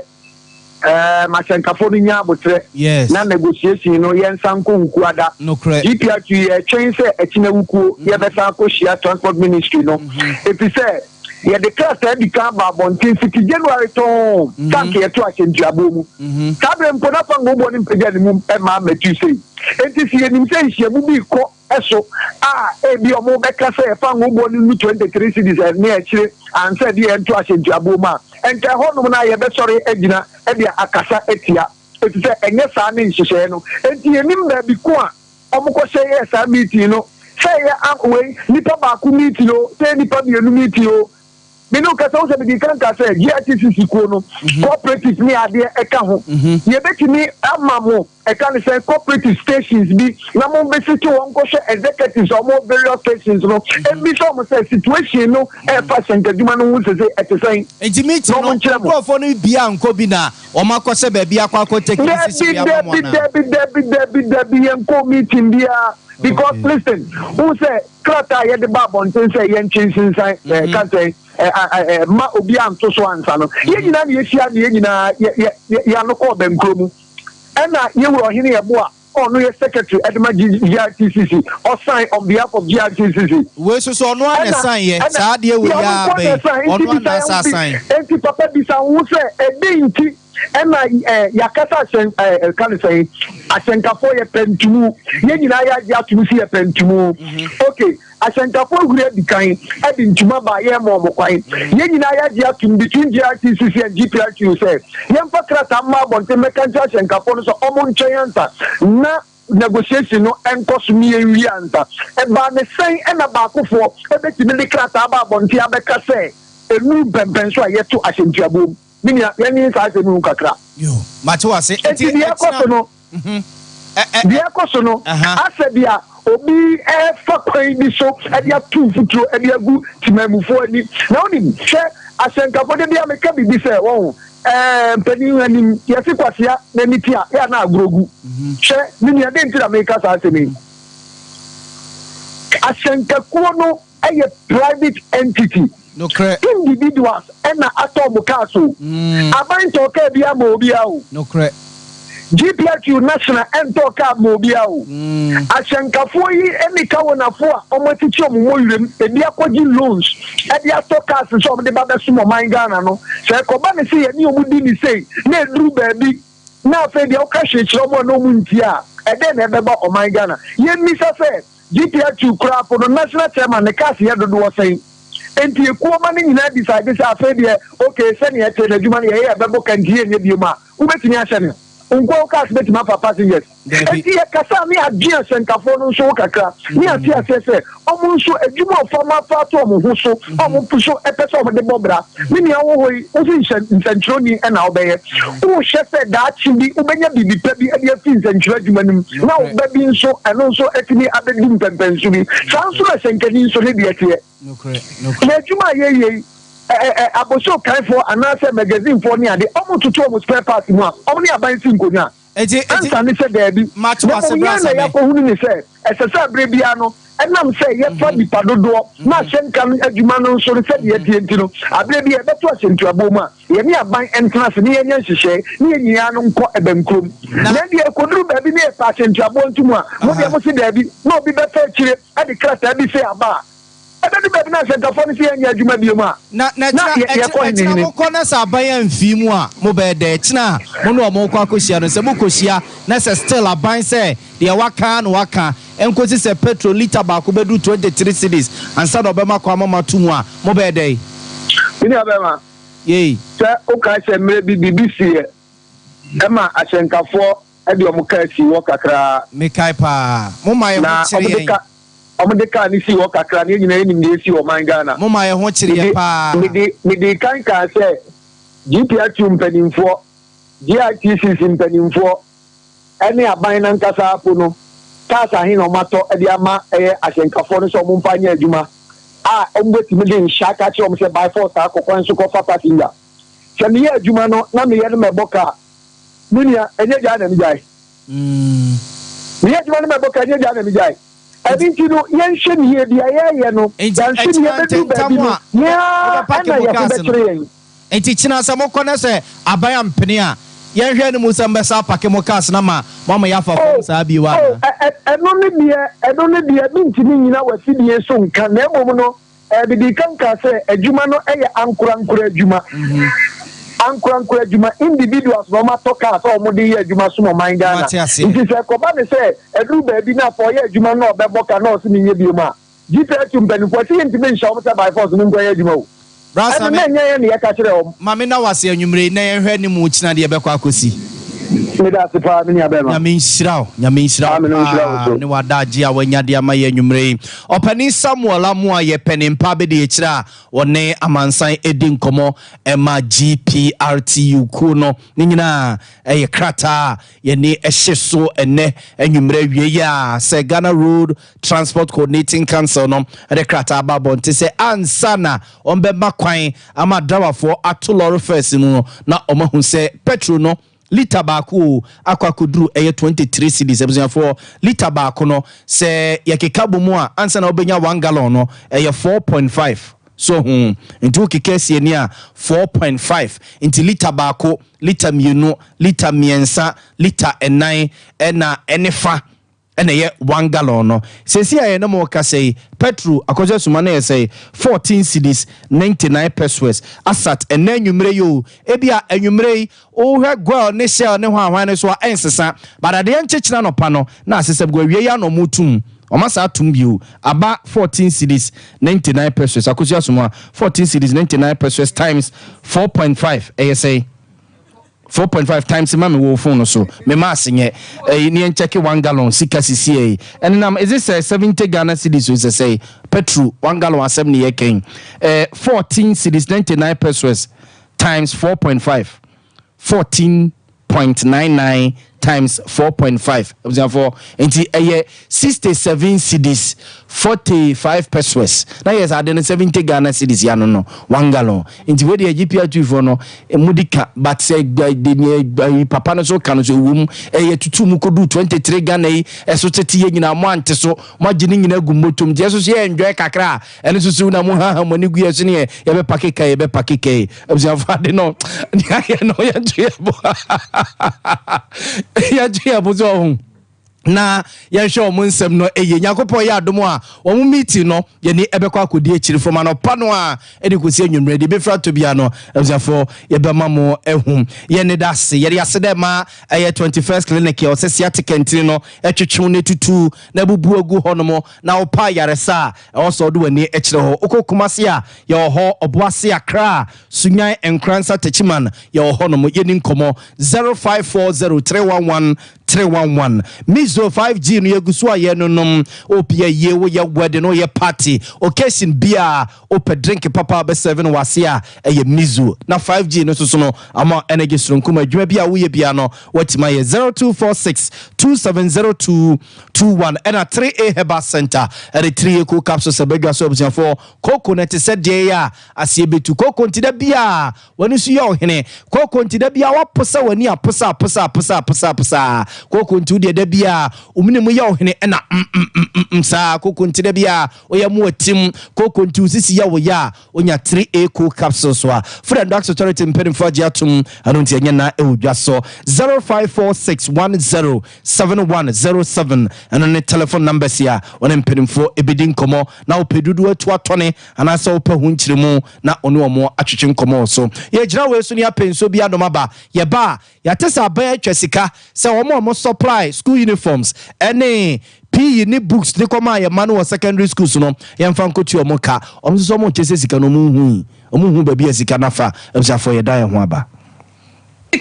machenkafo ni nya abotre na negotiation no yen sanko nkuada GPRT ye change say etina wuku ye be sanko shia transport ministry no if you say ye declare di kan ba bontin fiti January ton tank ye to asentuabo mu sabre mpo na fa ngbo ni mpega ni mu e ma metu sei enti si enim sei hia mu bi ko eso ebi omo be ka say fa ngbo ni 23 cities ne a chire an say di en to asentuabo ma enka honum na ye be sori agina e dia akasa etia eti say enye sa ne nhihye no enti enim ba bi ko a omo ko say yes a meeting no say ya akwe nipa ba ku meeting o say nipa bi enu meeting o Minu kasa usa bidi kanka say GRTC ko no cooperative ni ade eka ho ye betimi amamo eka ni say cooperative stations bi na mo be sit won ko she executives or more various stations no e bi so mo say situation no e fa senkaduma no hu say etesai ejimiti no ko no bia nko bi na o makose ba bia kwa ko take this bia mo na Debi enko meeting bia because listen who say krata ye de babon say yen chinsin sai can say ma obi anto so ansa no ye nyina na ye hia na ye nyina ya no ko bem kromu ena ye wo hine ye bo a ono ye secretary edema GRTCC or sign on behalf of GRTCC we so no an sign ye sa de we ya be ono na sa sign enti papa bi sa wo say edinti ena yakasa kan say asenkafo ye pentumu ye nyina ya ji atumu si ye pentumu okay asenkafo gure dikan edi ntuma ba ye mo kwan ye nyina ya ji atum between GRTCC and GPRQ say ye mfa krata ma bonte mekancha asenkafo no so omo ntwenyansa na negotiation no enkoso mi enwi anta e ba ne sen e na ba kofo e betimi de krata ba bonte abeka say enu bemben so ayeto asentuabo minia yani sa se mu kakra yo macho ase enti dia koso no asebia obi fa kwai bi so e dia tu futuro e dia gu timamufo ani na oni hwe asenkafo de bia meka bibi se won mpani ani yesi kwasia na nitia ya na agrogu hwe minia de ntira meka sa se mi asenkakuo no a private entity no correct individuals and atom castle aban to ka bia ma obi awo no correct GPRQ national and to ka ma obi awo asenkafo yi eni ka wonafo a omatichi omumorem e bia kwaji loans e bia to cars so de ba be sumo man Ghana no se ko ba ne se ye ni omudi ni sei na eduru ba bi na afa bia o ka hwechiro mo no mu ntia e de na e be ba o man Ghana ye misa se GPRQ kra for the national chairman ne cars ye dodo wo sei enti ekuoma ni nyina decide say afa de okay se ne ete na djuma ne ye bebo kantie ne bioma ubetini ahye ne unko cars betima for passengers enti ye kasa mi adua senkafo no so kakra ni ati asese omo nso adwuma ofama fa to omo ho so omo puso epese omo de bobra mi ni awo hoi o si nsentro ni na obeye o hye da chi bi ubenya bibi pa bi ade afi nsentro adwuma nim na obabi nso eno nso etini abedi mpempensu bi sanso na senkani nso ne de ete no correct adwuma ye aboso kaifo anase magazine for ni ade omo tutu omo spare part mu a omo ni aban si nkonya ansa ni se debi match was na ya ko hunu ni se esesa brebia no enam se ye fa bipa dodo na hyenka adwuma no so se de tie ntino abrebi e beto asentuabo mu a ye ni aban entrance ni ye nya nhihye ni ye nyia no nko ebenkrom na de ekoduru ba bi ni e pa asentuabo ntumu a mo de mo se debi na obi be fa kire ade krata bi se aba ebe be na se gafo ni se nya adwuma bi mu a na mo kona sa aban amfi mu a mo be de kina mo no mo kwa kosia no se mo kosia na se still aban se de waka na waka enkosi se petrol liter ba ko bedu 23 cedis ansa do be makwa mama tumu a mo be de ni abema yei se o ka se mre bi BBC e ma asenkafo e de o mo ka si wo kakra me kai pa mo ma ye ho chire omudeka ni si wo kakra ni nyina enim de si wo man Ghana mo ma ye ho chire pa me de kan se GPRQ mpanimfo GRTCC mpanimfo ene aban na nkasa apo no kasa hin no mato e de ama asenkafo no so mo mpanya adwuma ombetimi de nshaka che o mo se by force akokwan so ko fa passenger se me ye adwuma no na me ye no meboka munia enye ja na mi jai me ye adwuma no meboka enye ja na mi jai Abintino yenhye nie bia ye no yanhye nie bedu ba bi no ya ana ya betre enti china sa mo kona se abaya mpene a yenhwe ne musa mbesa pake mo cars na ma mama ya fa sa bi wa eno ne bia bintini nyina wasidi so nka na emom no bidi kanka say adwuma no eye ankura adwuma ankura adwuma individuals no matoka so omo de adwuma so no man Ghana nti say koba ne say edu ba bi na for ye adwuma no obeboka na o se nye bi ma GPA tumben for see ntime nsha o by force no ngoya adwuma o brasa me nya ne yaka kire o mame na wase anwumre na ye hwe ne mu kina de bekọ akosi me da se pa me nya be ma nyame nshiraw ne wadaji a wanyade ama ye anwumre opani Samuel amu a ye penimpa be de kira wone amansan edi nkomo ema GPRTU ku no ne nyina ye krata ye ne ehyeso ene anwumre wie ya se Ghana Road Transport Coordinating Council no de krata babonte se ansana ombe makwan ama drawafo atoloro first no na omahu se petrol no liter baako akwakudru 23 cedis for liter baako no se yakekabo mu a ansa na obenya 1 gallon no 4.5 so into kikesi ni a 4.5 into liter baako liter mienu liter miensa liter enai ena enefa ena ye 1 gallon no sesi aye na mo ka say petrol akoje suma na say 14 cedis 99 pesos asat ena anwumre yo ebia anwumre o hwe gwa ne shell ne hwan ne so ensesa badade enchechina no pa no na aseseb gwa wie ya no mutum omasa atum biu aba 14 cedis 99 pesos akoje suma 14 cedis 99 pesos times 4.5 ASA 4.5 times mama wo phone so me ma asenye ni check 1 gallon sika sisi and nam is this 70 Ghana cedis so say petrol 1 gallon asem ne yeken 14 cedis 99 pesos times 4.5 14.99 times 4.5 therefore enti 67 cedis 45 pesos na yes adene 70 Ghana cedis ya no 1 gallon enti we dey GPA for no mudika but say papa no so kan so wum tutu mu kodu 23 Ghana yi eso tete ye nyina mo ante so mo gine nyina gu motom je so ye enjoy kakra ene so na mo ha mo ne gu ye so ne ye be pakeka therefore ade no ya tuebo ya jia buzo na ya show mo nsem no yakopɔ ya adomo a wo meeting no ye ni ebekɔ akodi akiri fo ma no pa no a edikosi anwumre de be fra to bia no abzafo ye be ma mo ehum ye ne dase ye yase de ma 21st clinic ye osese atikentiri no etwetwe ne tutu na bubu agu ho no mo na wo pa yaresa also do wani ekire ho okokumase a ye ho oboase akra sunyan enkransa techiman ye ho no mo ye ni nkomo 0540311311 mizo 5G no yegusu aye no nom opia ye wo ye wedding no ye party occasion bia ope drink papa be 7 wase a eye mizo na 5G no so no ama energy sronkuma adwuma bia wo ye bia no watima ye 0246270221 and a 3A Herbal Center at the 3A cool capsule sebega so obsian for coconut said de ya asie betu coconut da bia wani su yo hene coconut da bia waposa wani aposa coconut de da bia umene mu ya hene na sa coconut da bia oya mu atim coconut sisi ya wo ya onya 3A cool capsule so a friend doctor authority mpedin for atum anonti anya na ewdwa so 0546107107 and on the telephone numbers here on mpedin for ebedin komo na opedudu atu atone anasa opa hunchiremu na onu omo atwetwe komo so ye gira we so ne apenso bia domaba ye ba ya tesa ba atwasika se omo supply school uniforms any PE ni books ni koma ye manu secondary schools no ye mfa nkotu omo ka omo so omo chese sika no mu hu ba bia sika nafa ebsafo ye dan ho aba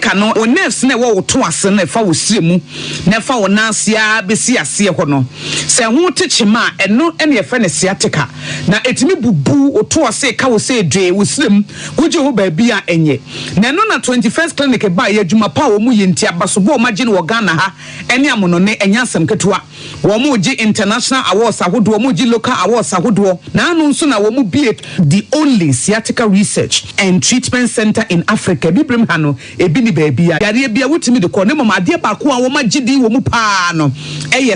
kano o nerves na wo to ase na fa wo siremu na fa wo nansia besi ase ho no se ho techima eno ene ye fa ne sciatica na etimi bubu o to ase ka wo se dwe wo sirem woje ho ba bia enye na no na 21st clinic ba ye adwuma pa wo mu ye ntia basobo o magine wo Ghana ha ene amono ne enya asem ketua wo mu ji international awards ahodo wo mu ji local awards ahodo na anu nso na wo mu be the only sciatica research and treatment center in Africa bibrim ha no ni baby yare bia wutimi de ko ne mama ade ba ko a wo magidi wo mu pa no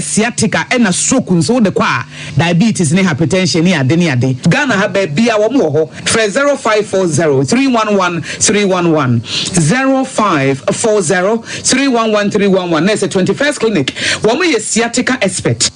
sciatica na stroke nso de ko a diabetes ne hypertension ne ade Ghana ha ba bia wo mu ho 0540311311 0540311311 na 21st clinic wo mu sciatica expert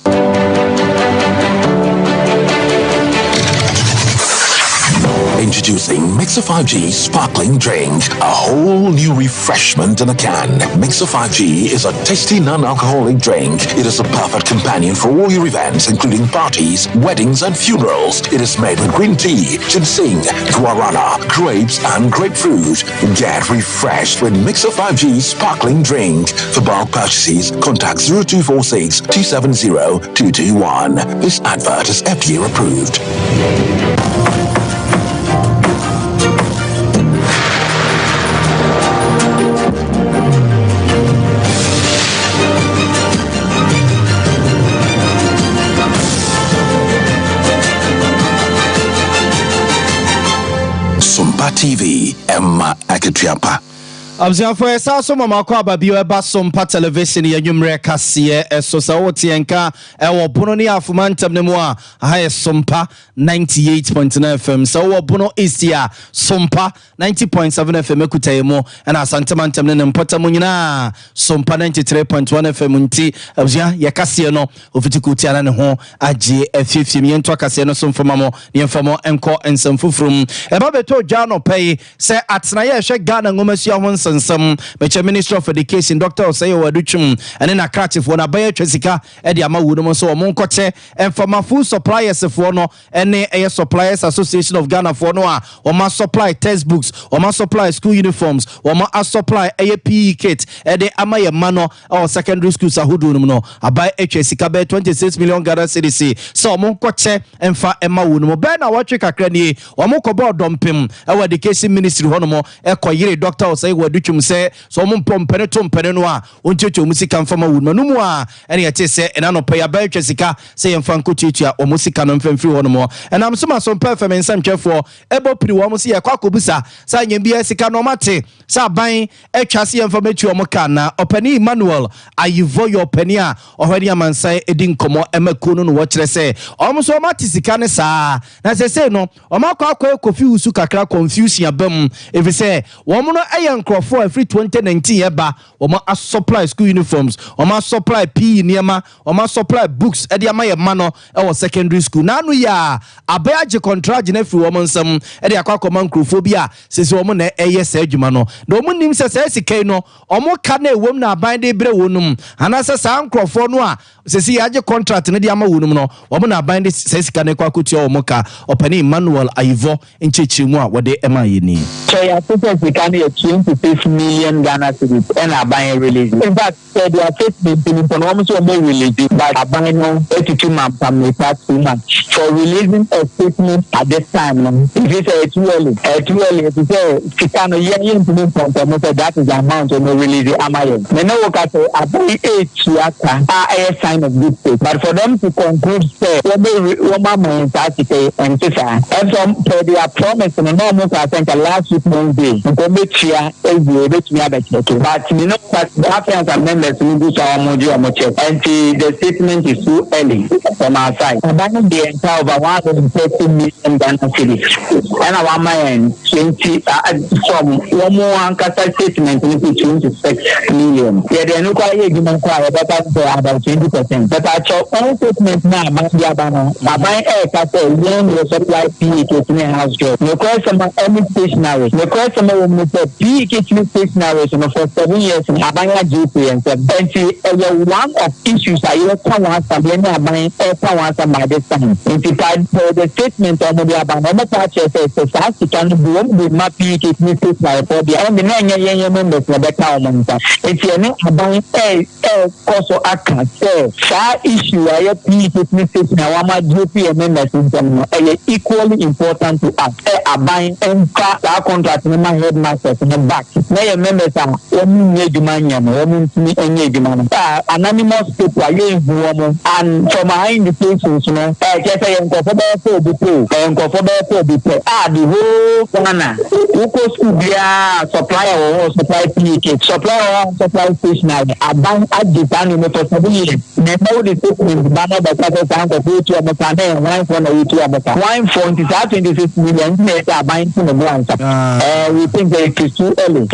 Introducing Mixer 5G Sparkling Drink, a whole new refreshment in a can. Mixer 5G is a tasty non-alcoholic drink. It is a perfect companion for all your events, including parties, weddings, and funerals. It is made with green tea, ginseng, guarana, grapes, and grapefruit. Get refreshed with Mixer 5G Sparkling Drink. For bulk purchases, contact 0246 270 221. This advert is FDA approved. Sompa TV, Emma Akitiapa. Abziafo esa so mama kwa babio eba Sompa television ya nyumre kase eso sa wotienka wo bono ne afumantam ne mu a ha Sompa 98.9 FM so wo bono Eastia Sompa 90.7 FM ekutayemo na asantamantam ne mpota mu nyina Sompa 93.1 FM nti abzia ya kase no ofitikuti ana ne ho age afifim yento kase no so mfamamo ne mfamo enko ensamfufrum eba beto dwa no pay se atena ye hwe Ghana ngomasia ho Some Minister of Education, Dr. Osayo Waduchum, and then a cratif when a buyer Chesica, Eddie Amawudum, so Moncote, and from a food suppliers of Fono, and a suppliers association of Ghana for Noah, or must supply textbooks, or must supply school uniforms, or must supply APE kit, and the Amaya Mano or secondary schools are Hudunum, a buy Chesica by 26 million Ghana CDC, so Moncote and Fa Emawudum, Bena Wachika Crani, or Mokobo Dumpim, our education ministry Honomo, Equire, Dr. Osayo Waduchum. Say so mompere to mpere no a onchecho musika mfama wuduma no mu a ene yete se ena no pay aba twesika se yemfa nkochetua o musika no mfamfiri ho no mo ena msoma so perfect nsantwefo ebo piri wo mo se yakwa kobusa sa nyem bia sika no mate sa ban etwa se yemfa metu o mo kana opani Emmanuel ayivo yo opani a ohwani amansan edi nkomo emakuno no wo kire se o mo so mate sika ne sa na se no o makwa kofi usu kakra confusion abam efi se wo mo no aye nkrofo every 2019 eba omo a supply school uniforms omo supply PE niema omo supply books e de amaye mano e wo secondary school nanu ya abaje contract na free omo nsam e de akwa nkrofobia sese omo na eye sa adwuma no na omo nim sese sikai no omo ka na ewom na aban de bre wonum anase sa nkrofo no a sese yaje contract na de ama wonum no omo na aban de sese ka na kwa kotua omo ka opani Emmanuel Aivo nchechimu a wode ema yeni so ya sese sika na 26 million Ghana cedis and are buying release. In fact, they are statement in almost one release, but are buying 82 months from the past 2 months. For releasing a statement at this time, if you say too early, if you say Chicano, that is the amount of no release. They know what I say, I buy 8 to a sign of good faith. But for them to conclude, say, and from their promise, and almost I think last week Monday, but you know that the Africans and members will do some check, and the statement is too early from our side. Abandoning the entire over 130 million Ghana cedis, and our mind 20 from one more Ankasa statement into 26 million. Yeah, they are no quite about 20%. But I saw all statements now about the Abano. I buy air castle, when you supply PE to house job. No question about any stationery. No question about PE kitchen stationery for 7 years in Abaya GP and one of issues I hear someone buying by this time. For the statement of the Abano purchase, it can be with my PE kitchen stationery for the end of members for the common. If you're not buying a also account, say, issue I have PE kitchen stationery, my GP and members are equally important to us. A buying and our contract in my headmasters in the back. Now members are anonymous people and from behind the places, the whole supplier or supply PK, supplier or supply stationery, a bank at the time for 7 years. Never the statement banner by South of America and wine for the wine for 26 million are buying from the brand. We think that it is too early.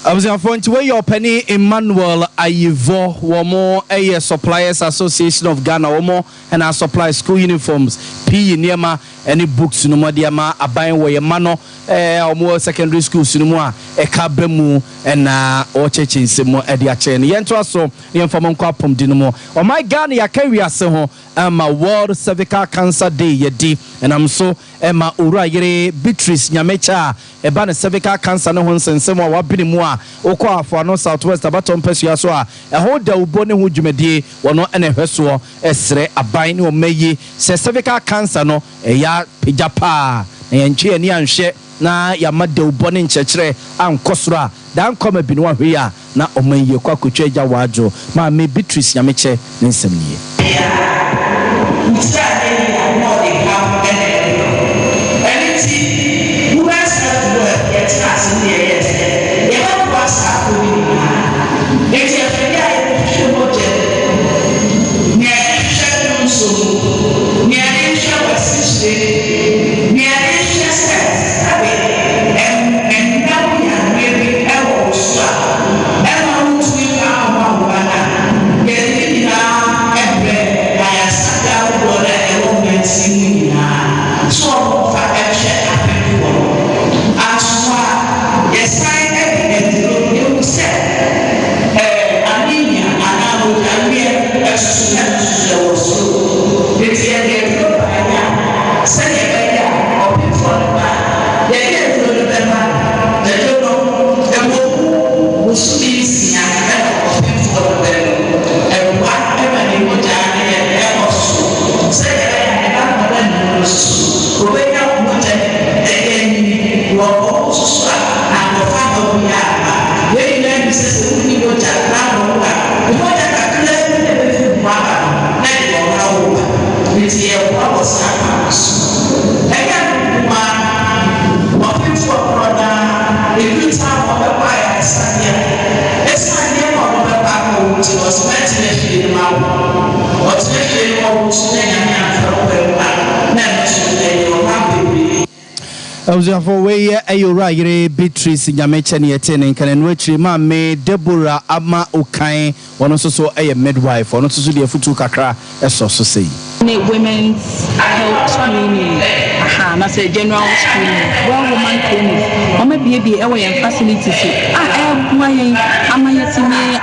I was appointed where your penny Emmanuel Ayivo, Womo, a Suppliers Association of Ghana, Womo, and our supply school uniforms, P. Niema, any books, no Madiama, a buying where your mano, or more secondary school, Sinuma, a Cabremu, and or church in Simo, Edia Chen, Yentraso, the informant Quapum Dinamo, or my Ghana, ya carry a so, my World Cervical Cancer Day, ye and I'm so, Emma Urayere, Beatrice, Nyamecha, a banner cervical cancer, no one sense, some what been more. Okwa for no southwest abaton pesia so a ho da ubone hu dwumedie wono ene hweso esre aban ne omeyi se cervical cancer no ya pejapa na yenche ani anhwe na ya mada ubone nchekere ankosoro a dan koma bi no ahwe a na omeyi kwa kotwa agya wajo ma me Beatrice Nyameche ne nsem nie for way a Beatrice Nyameche ne yetene kan no akiri ma me Deborah Ama Okan wono so a midwife wono so de afutu kakra eso so sei women's health screening na say general screening one woman clinic o ma bie e facilities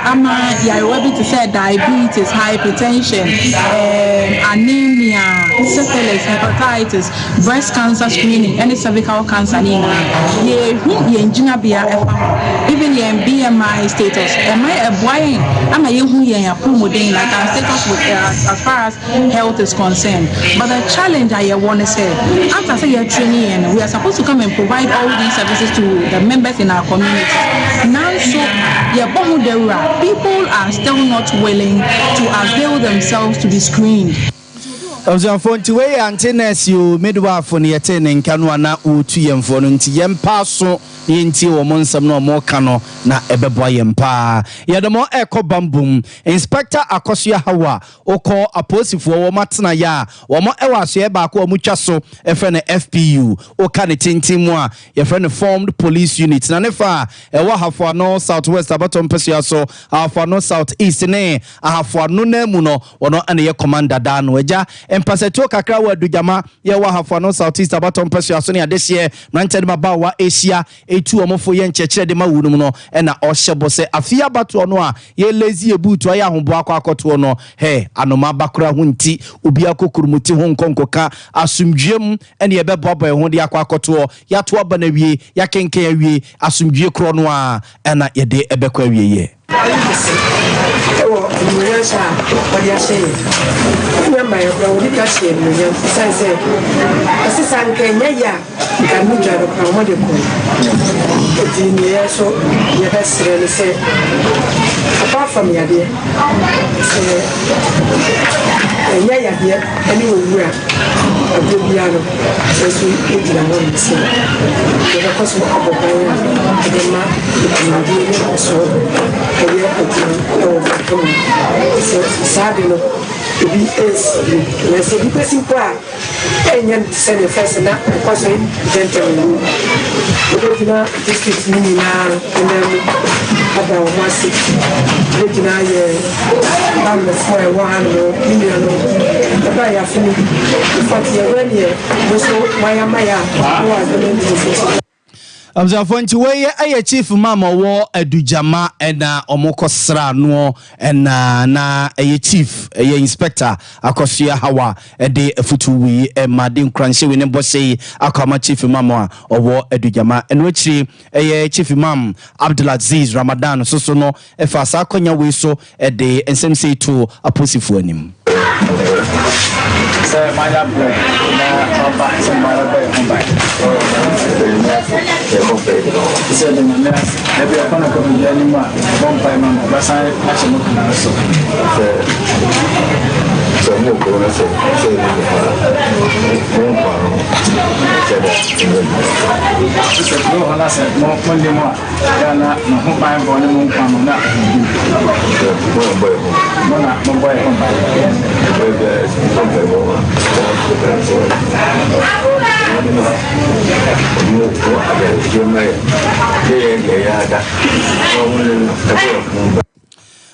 ama ya we to say diabetes, hypertension, anemia, syphilis, hepatitis, breast cancer screening, any cervical cancer even your BMI status am I a boy am I who like our status with as far as health is concerned. But the challenge I want to say, after say you're training and we are supposed to come and provide all these services to the members in our community. Now so people are still not willing to avail themselves to be screened. I was on to way antennas you midwife on the attending Canwana to yem for paso yinti wo monsam no mo kano na ebeboyem pa ye de mo eko bambum inspector Akosua Hawa oko aposifo wo matena ya wo mo ewa so e ba ko mu twa so e fe na FPU o ka ne tintimu a ye fe na formed police unit na ne fa e wa hafo no southwest abatom pesia so hafo no southeast ne hafo no na mu no wono ane ye commander da no agya empaseto kakra wa dujama ye wa hafo no southeast abatom pesia so ne adehye nanted maba wa Asia etu omofo ye nchekere de ma wunum no na ohyebo se afia bato no a ye lazy ebutu aye ahobo akoto no he anoma bakura ho nti obi akokurumuti ho nkonkoka asumdwem ene ye bebobo ho de akoto ya to aba na wie ya kenken awie asumdwe kro no a na ye de ebekwa wie ye apart from your dear, anywhere, a good piano, as we eat in a moment. The cosmo of the map, so a year or two, so sadly, Let's say the person plan. And send a first and that person gentlemen. Original district now and then about 160. Original down the 1 million. The buyer for me. The 40 year year. So Maya who are the Amzafonti we aye chief mama wo adujama na omokosra no na aye chief aye inspector akosua hawa de afutu wi made nkranhye we ne bose akama chief mama owo adujama enwechiri aye chief imam Abdulaziz Ramadan soso no efa sa akonya we so de ensem to aposifu anim Sir, my lab na oba so my lab said the nurse, maybe I can't come here anymore. One time, but I actually look at so. So, no, I say, no, I said, more Monday more. Ghana, no, home by born in Moncam, not my boy,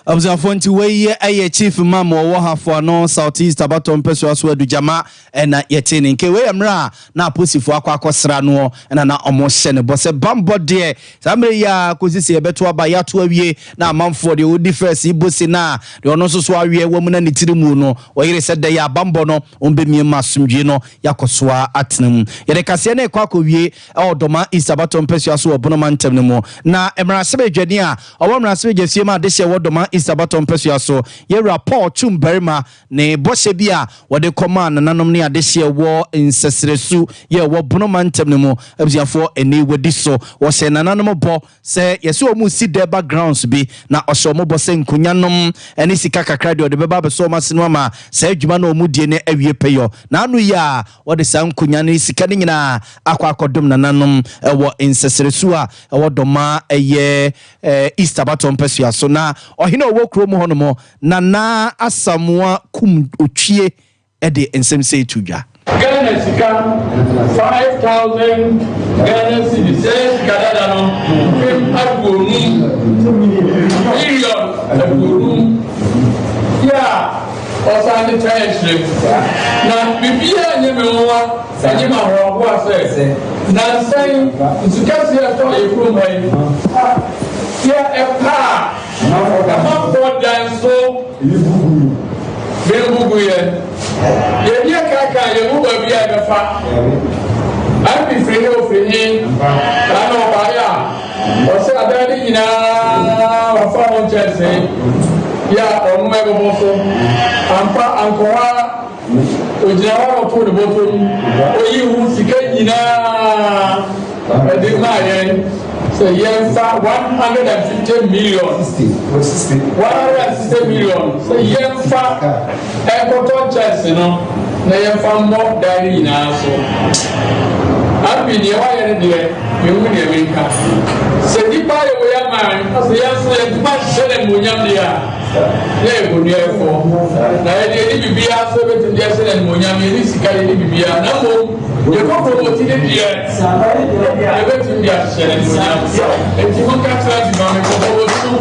Observanti we aye chief mama wo hafo no southeast abaton peso aso adujama na yetene nke we amra na aposifo akosra no na omo hye ne bose bambo de samre ya kozisi ebeto aba ya to awie na amanfo de odi first ibosi na de ono so awie wamu na nitirimu no oyire se de ya bambo no ombemie masumdwe no yakosoa atenam yede kase na ekwakowie odoma east abaton peso aso obono ntem ne mo na emra sebe dwani a owo mra sebe gyesie ma de hye wodoma Isabaton Pesia so ye rapport chumberima ne bose bia wode command nanom ne adehye wo insesresu ye wo bono mantem ne mo abusiafo eni wedi so wo se nanom bo se yesi o mu si de backgrounds bi na osho mo bo se nkunyanom eni sika kakra de beba be so maseno ma se adwuma na o mu die ne awie peyo na anu ya wode sa nkunya ne sika ne nyina akwakodom nanom wo insesresu a wo doma eye Isabaton Pesia so na ohina wo kro mu hono na asamwa kum otwie e de ensem sei tudwa Ghana sika 5,000 Ghana cedis kadada no fem agonu million agonu ya osane treasury na bibia nyemewa anyema ho ase na sai ntukasi ato ekro mai ya epa na for danso bebugu ye ye kaka ye mu ba bia befa abi frene ofreni ana obaya o se adani nyina wa fa mo chese ya onu me bo so ampa ankora ojina wa to de botom oyi hu sika nyina de maye so yenfa 150 million 160 million so yenfa ekoto chance no na yenfa mo dari na so abi ni wa yene de yewu ne menka se di pa ye we ya man so yenso ye di ma shele monyam dia ye go ni efo na ye di bibia so betu dia shele monyam ye ni sika ye di bibia na mo ye ko promote ni dia ye betu dia shele monyam enti mo ka tra di ma me ko promote ono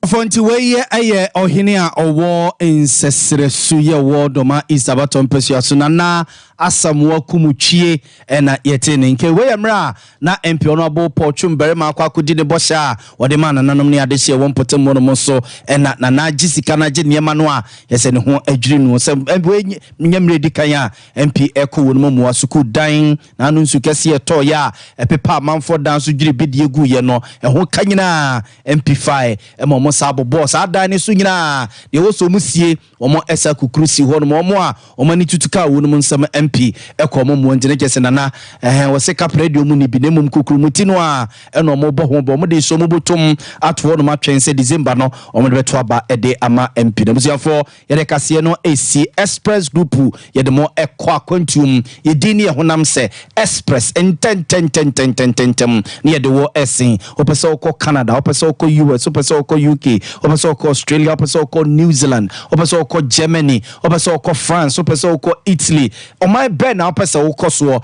Fonti weye aye ohene a owo insesresu ye wo doma Isabaton Pesia so na asamwa kumutwie na yetene nke weye mra na MP ono abo porchum berema akodi ne bosha wode ma nanom ne adehye wo mpotem mo so na gisika na niema no a yese ne ho adwiri no se nyamre dikan a MP eko wo no mo asuku dan na anu nsu kese ye to ya epepa manfo dan so dwiri bidie gu ye no ho kanyina MP5 mo sabo boss adani so nyina de wo so musie omo esa kukurusi ho no mo a omani tutuka wo no nsam MP ekomo mo ngene kese nana wo se cap radio mu ni bi nemum kukuru muti no a eno mo bo ho bo mo de so mo botum atwo no matwen se December no omo de beto aba ede ama MP na musiafo ye de kase no AC Express Group ye de mo ekọ akwantum ye dini ye honam se Express ten ni ye de wo esin opese okọ Canada opese okọ US opese okọ UK UK, opeso ko Australia, opeso ko New Zealand, opeso ko Germany, opeso ko France, opeso ko Italy. O my ben na opeso ko so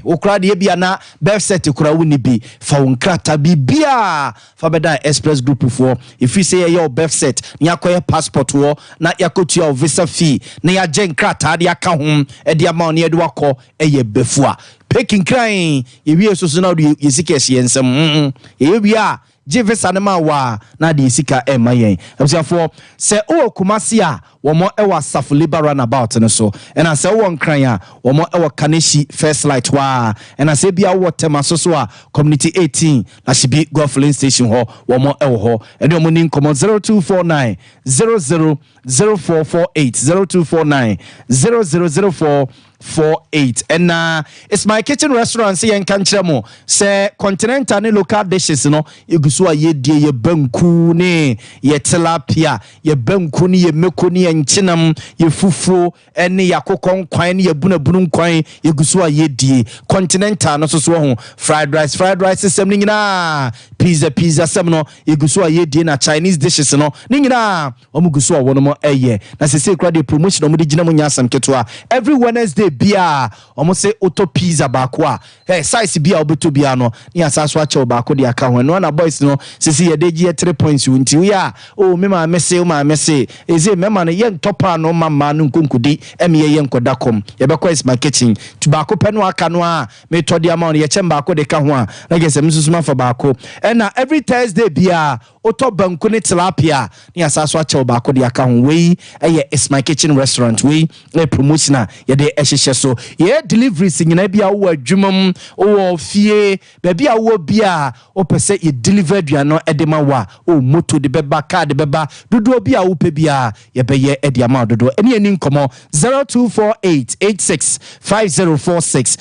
okra de bia na birth set kura woni bi fa wonkrata bibia fa beda express group for if you say your birth set na yakoye passport wo na yakotua visa fee na ya gen krata de aka hom e de ama ne de wakọ eye befua peking crying yewie so na do yesikesi ensem yebia Jefferson wa na de sika emayen abusiafo se o kumasi a womo ewa Safo Labor Runabout no so and I say one kran a womo ewa Kaneshi First Light wa and I say bia wo tema so a community 18 na shibi golf lane station ho womo ewo ho and omo ni nkomo 0249 000448 0249 000448 and it's my kitchen restaurant say en kanchire mo say continental ne local dishes no igusu a yedie ye banku ne ye tilapia ye banku ne ye meko ne ye nchinam ye fufuo ene yakokon kwan ne ye bunabunu kwan igusu a yedie continental no so ho fried rice sem ne nyina pizza sem no igusu a yedie na Chinese dishes no ne nyina omugusu a wono mo eye na se kra de promotion omo de gina mo nyasam ketwa every Wednesday bia omo se auto pizza baako a size bia obeto bia no ni asaso a che baako de aka ho no na boys no sisi ye degie 3 points unti we a o me ma mese eze me ma no ye ntopa no mama no nkonkudi eme ye nkoda kom ye be is my kitchen to baako pe no aka no a me to de ama no ye che baako de ka ho a na ge se msusuma for baako and every Thursday bia auto banku ne tilapia ni asaso a che baako de aka ho we is my kitchen restaurant we promotion ye de so ye deliveries nyina bia wo adwumam wo fie ba bia wo bia o pese ye deliver duano edema wa o moto de beba car de beba dodo bia wo pe bia ye be ye ediama dodo eni ani nkomo 0248865046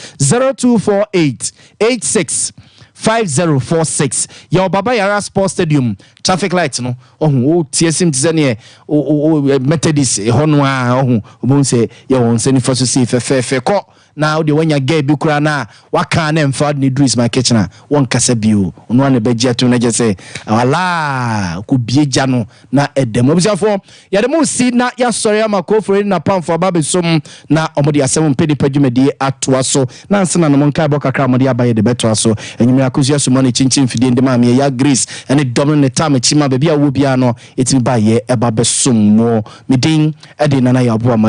0248865046 your baba yara sports stadium traffic light no o tiesim tizane o Methodist hono a o say ye won say ni first see fe ko na de wanya gay bi kura na waka na mfa ne Idris my kitchen won kasa bio ono na be jeto na je say wala ku bieja no na edem obusiafo ya de mo si na ya sori amakofo na pamfo babesom na omode asem pedi padwumadi atoa so na nsena no monka bo kakra omode abaye de beto so enyim akosia so money chinchin fidie ndem am ya Grace ene dom ne tam chima bia wo bia no etimi baye eba besom mo medin ede nana ya bo amali